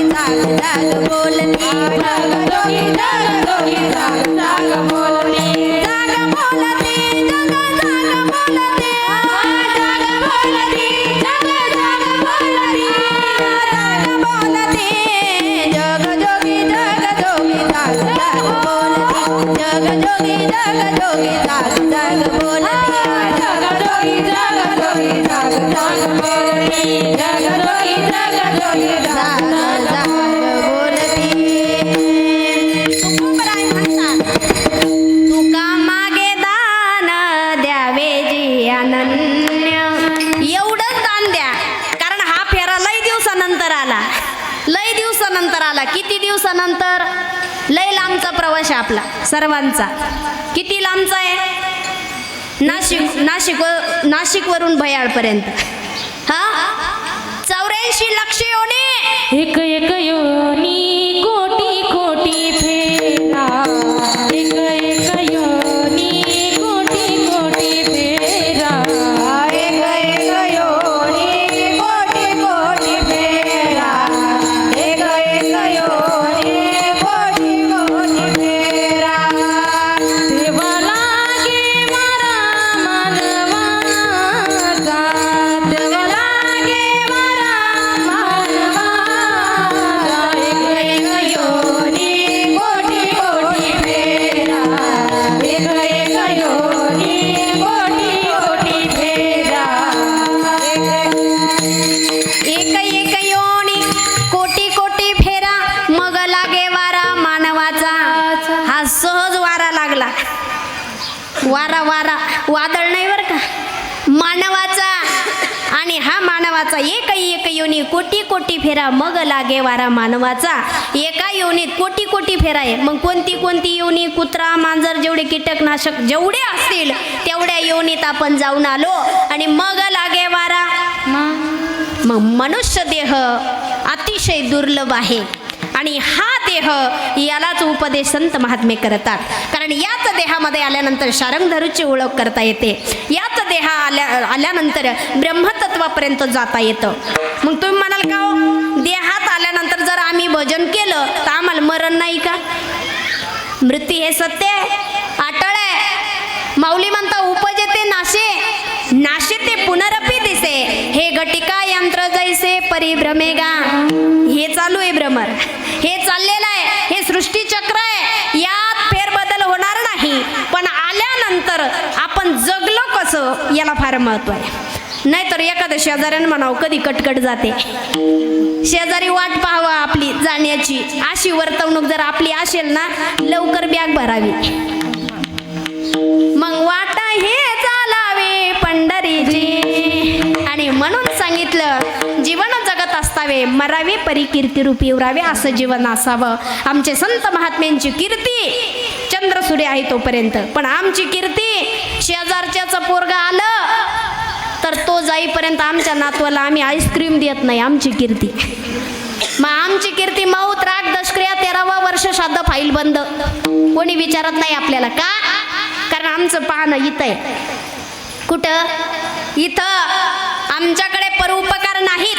जाग बोलती, किती दिवसानंतर. लय लांबचा प्रवास आहे आपला सर्वांचा. किती लांबचा आहे, नाशिक वरून भयाळपर्यंत. हा 84 लक्ष योनी, एक एक योनी कोटी कोटी फेरा, एक एक योनी कोटी कोटी फेरा, एक एक योनी कोटी कोटी फेरा, एक एक योनी कोटी कोटी फेरा. देवाला गे मारा मानवाचा, देवाला गे मारा मानवाचा, एक एक योनी कोटी कोटी फेरा, एक एक योनी कोटी कोटी फेरा. एक एक योनी कोटी कोटी फेरा, मग लागे वारा मानवाचा. हा सहज वारा लागला, वारा वादळ नाही बर का, मानवाचा. आणि हा मानवाचा एक योनी कोटी कोटी फेरा, मग लागे वारा मानवाचा. एका योनीत कोटी कोटी फेरा आहे. मग कोणती योनी, कुत्रा मांजर जेवढे कीटकनाशक जेवढे असतील तेवढ्या योनीत आपण जाऊन आलो. आणि मग लागे वारा. मग मनुष्य देह अतिशय दुर्लभ आहे. आणि हा देह यालाच उपदेश संत महात्मे करतात. कारण याच देहामध्ये आल्यानंतर शारंगधरूची ओळख करता येते. याच देहा आल्यानंतर ब्रह्मतत्वापर्यंत जाता येतं. मग तुम्ही म्हणाल का हो, देहात आल्यानंतर जर आम्ही भजन केलं तर आम्हाला मरण नाही का. मृत्यू हे सत्य आहे, अटळ आहे. माऊली म्हणता उपजते नाशे ते पुनरपी दिसे, हे घटिका यंत्र जैसे परिभ्रमेगा. हे चालू आहे भ्रमर, हे चाललेलं आहे, हे सृष्टी चक्र आहे. यात फेरबदल होणार नाही. पण आल्यानंतर आपण जगलो कसं याला फार महत्व आहे. नाहीतर एखाद्या शेजाऱ्यानं म्हणावं कधी कटकट जाते. शेजारी वाट पाहावा आपली जाण्याची. अशी वर्तवणूक जर आपली असेल ना, लवकर बॅग भरावी. मग वाट हे चालावे पंढरीची. आणि म्हणून सांगितलं जीवन जगत असतावे, मरावे परी कीर्ती रूपी उरावे, असं जीवन असावं. आमचे संत महात्म्यांची कीर्ती चंद्र सूर्य आहे तोपर्यंत, पण आमची कीर्ती शेजारच्याचं पोरगा आलं तर तो जाईपर्यंत आमच्या नातवाला आम्ही आईस्क्रीम देत नाही. आमची कीर्ती, मग आमची कीर्ती मौत राग दशक्रिया 13वा वर्ष श्राद्ध फाईल बंद. कोणी विचारत नाही आपल्याला का, कारण आमचं पाहणं इथं आहे. कुठं? इथं. आमच्याकडे परोपकार नाहीत,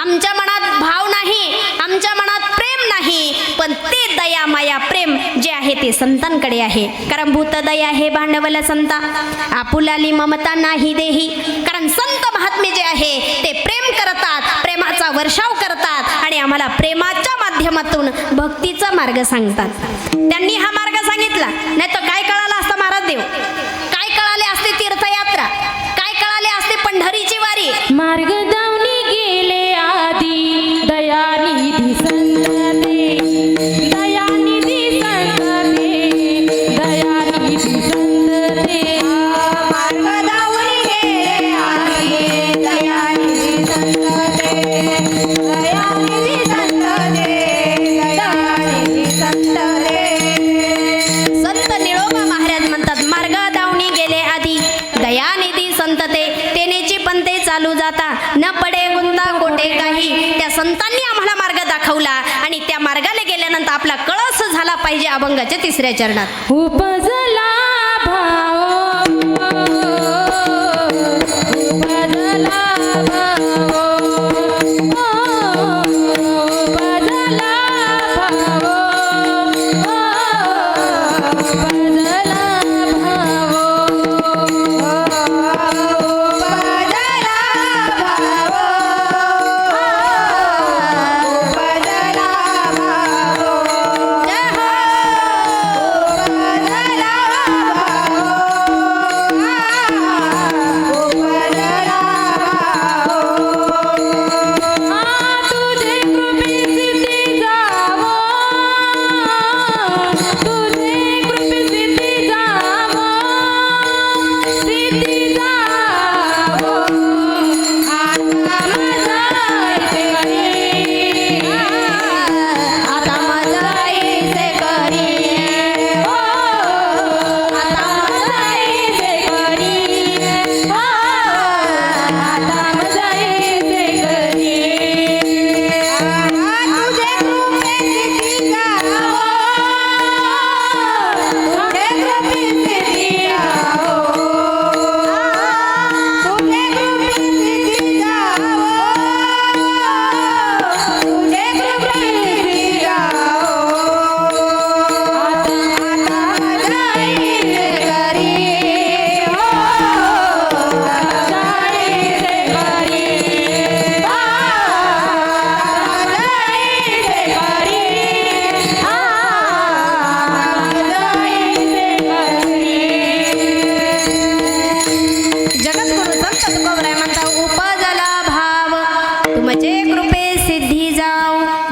आमच्या मनात भाव नाही, आमच्या मनात प्रेम नाही, पण ते दया माया प्रेम जे आहे ते संतांकडे आहे. कारण भूत दया हे भांडवल संता, आपुलाली ममता नाही देही. कारण संत महात्मे जे आहे ते प्रेम करतात, प्रेमाचा वर्षाव करतात आणि आम्हाला प्रेमाच्या माध्यमातून भक्तीचा मार्ग सांगतात. त्यांनी हा मार्ग सांगितला, नाही तर काय कळालं असतं महाराज देव, काय कळाले असते तीर्थयात्रा, काय कळाले असते पंढरीची वारी. मार्ग दावणी गेले आधी दयानिधी संत ते, दयानिधी संत ते, दयानिधी संत ते. मार्ग दावणी गेले आधी दयानिधी संत ते, दयानिधी संत ते, दयानिधी संत ते. संत निळोबा महाराज म्हणतात, मार्ग दावणी गेले आधी दयानिधी संत ते, तेनेची पंते चालू जाता न पडे गुंता कोठे काही. त्या संतांनी आम्हाला मार्ग दाखवला आणि त्या मार्गाला गेल्यानंतर आपला कळस झाला पाहिजे अभंगाच्या 3ऱ्या चरणात. उपजला भाव, उपजला भाव, उपजला भाव, उपजला भाव,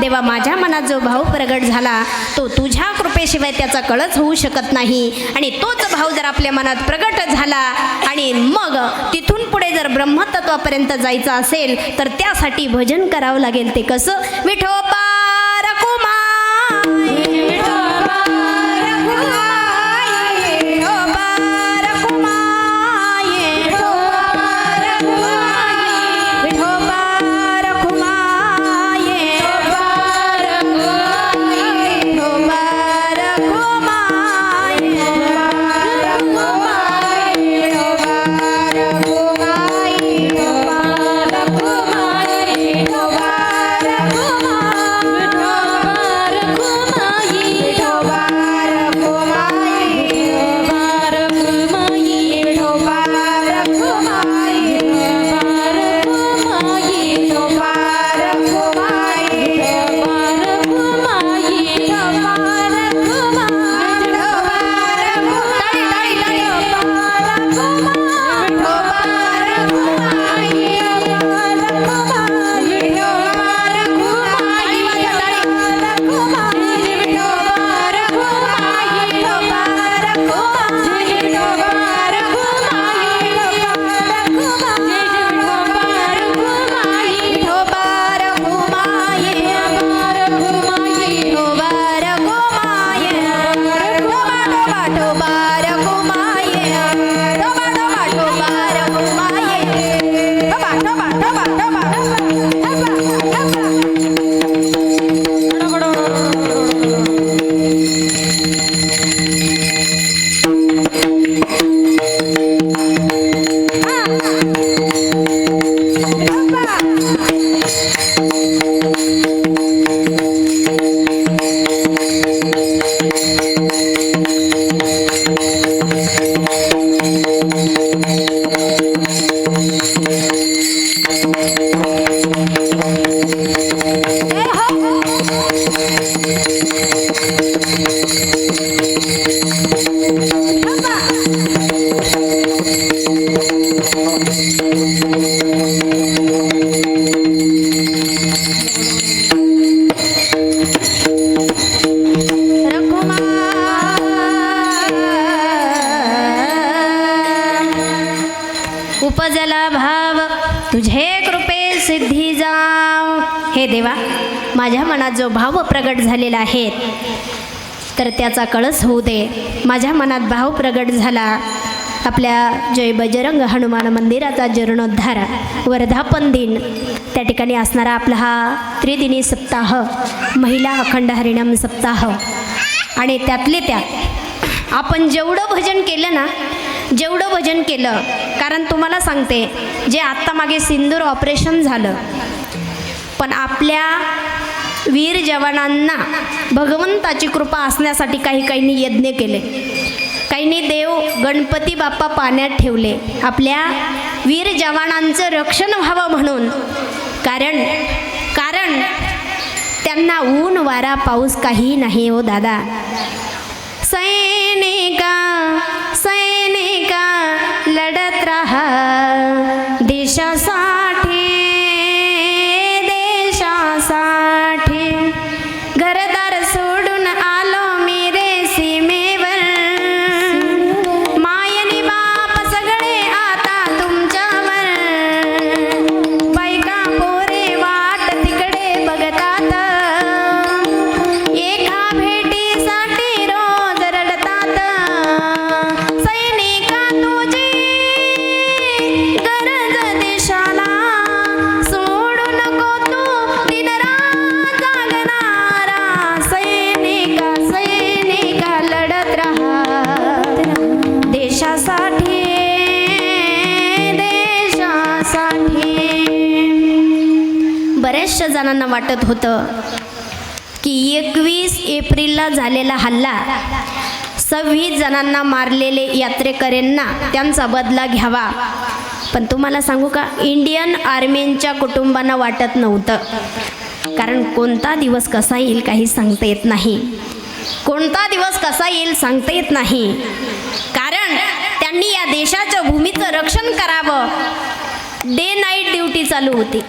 देवा माझ्या मनात जो भाव प्रगट झाला तो तुझ्या कृपेशिवाय त्याचा कळच होऊ शकत नाही. आणि तोच भाव जर आपल्या मनात प्रगट झाला आणि मग तिथून पुढे जर ब्रह्मतत्वापर्यंत जायचं असेल तर त्यासाठी भजन करावं लागेल. ते कसं? विठोबा रखुमाई, विठोबा रखुमाई, विठोबा रखुमाई, विठोबा रखुमाई, विठोबा रखुमाई, विठोबा रखुमाई, विठोबा रखुमाई. उपजला भाव तुझे कृपे सिद्धी जाव. हे देवा, माझ्या मनात जो भाव प्रगट झालेला आहे तर त्याचा कळस होऊ दे. माझ्या मनात भाव प्रगट झाला. आपल्या जय बजरंग हनुमान मंदिराचा जीर्णोद्धार वर्धापन दिन, त्या ठिकाणी असणारा आपला हा त्रिदिनी सप्ताह, महिला अखंड हरिनाम सप्ताह, आणि त्यातले त्यात आपण जेवढं भजन केलं ना, जेवढं भजन केलं, कारण तुम्हाला सांगते, जे आत्ता मागे सिंदूर ऑपरेशन झालं, पण आपल्या वीर जवानांना भगवंताची कृपा असण्यासाठी काहींनी यज्ञ केले, काहींनी देव गणपती बाप्पा पाण्यात ठेवले आपल्या वीर जवानांचं रक्षण व्हावं म्हणून. कारण त्यांना ऊन वारा पाऊस काही नाही हो दादा. सैनिका सैनिका लढत राहा देशासाठी, देशासाठी. घरदार सोडून आलो मी रे सीमेवर, मायनी बाप सगळे आता तुमच्यावर. बायका पोरे वाट तिकडे बघतात, एका भेटीसाठी रोज रडतात. सैनिका तुझी गरज देशाला, सोडू नको तू दिन रात जागणारा. सैनिका सैनिका लढत राहा देशासाठी, देशासाठी. बऱ्याचशा जणांना वाटत होतं की 21 एप्रिलला झालेला हल्ला 26 जणांना मारलेले यात्रेकऱ्यांना त्यांचा बदला घ्यावा. पण तुम्हाला सांगू का, इंडियन आर्मीच्या कुटुंबांना वाटत नव्हतं. कारण कोणता दिवस कसा येईल काही सांगता येत नाही, कोणता दिवस कसा येईल सांगता येत नाही. कारण त्यांनी या देशाच्या भूमीचं रक्षण करावं. डे नाईट ड्युटी चालू होती.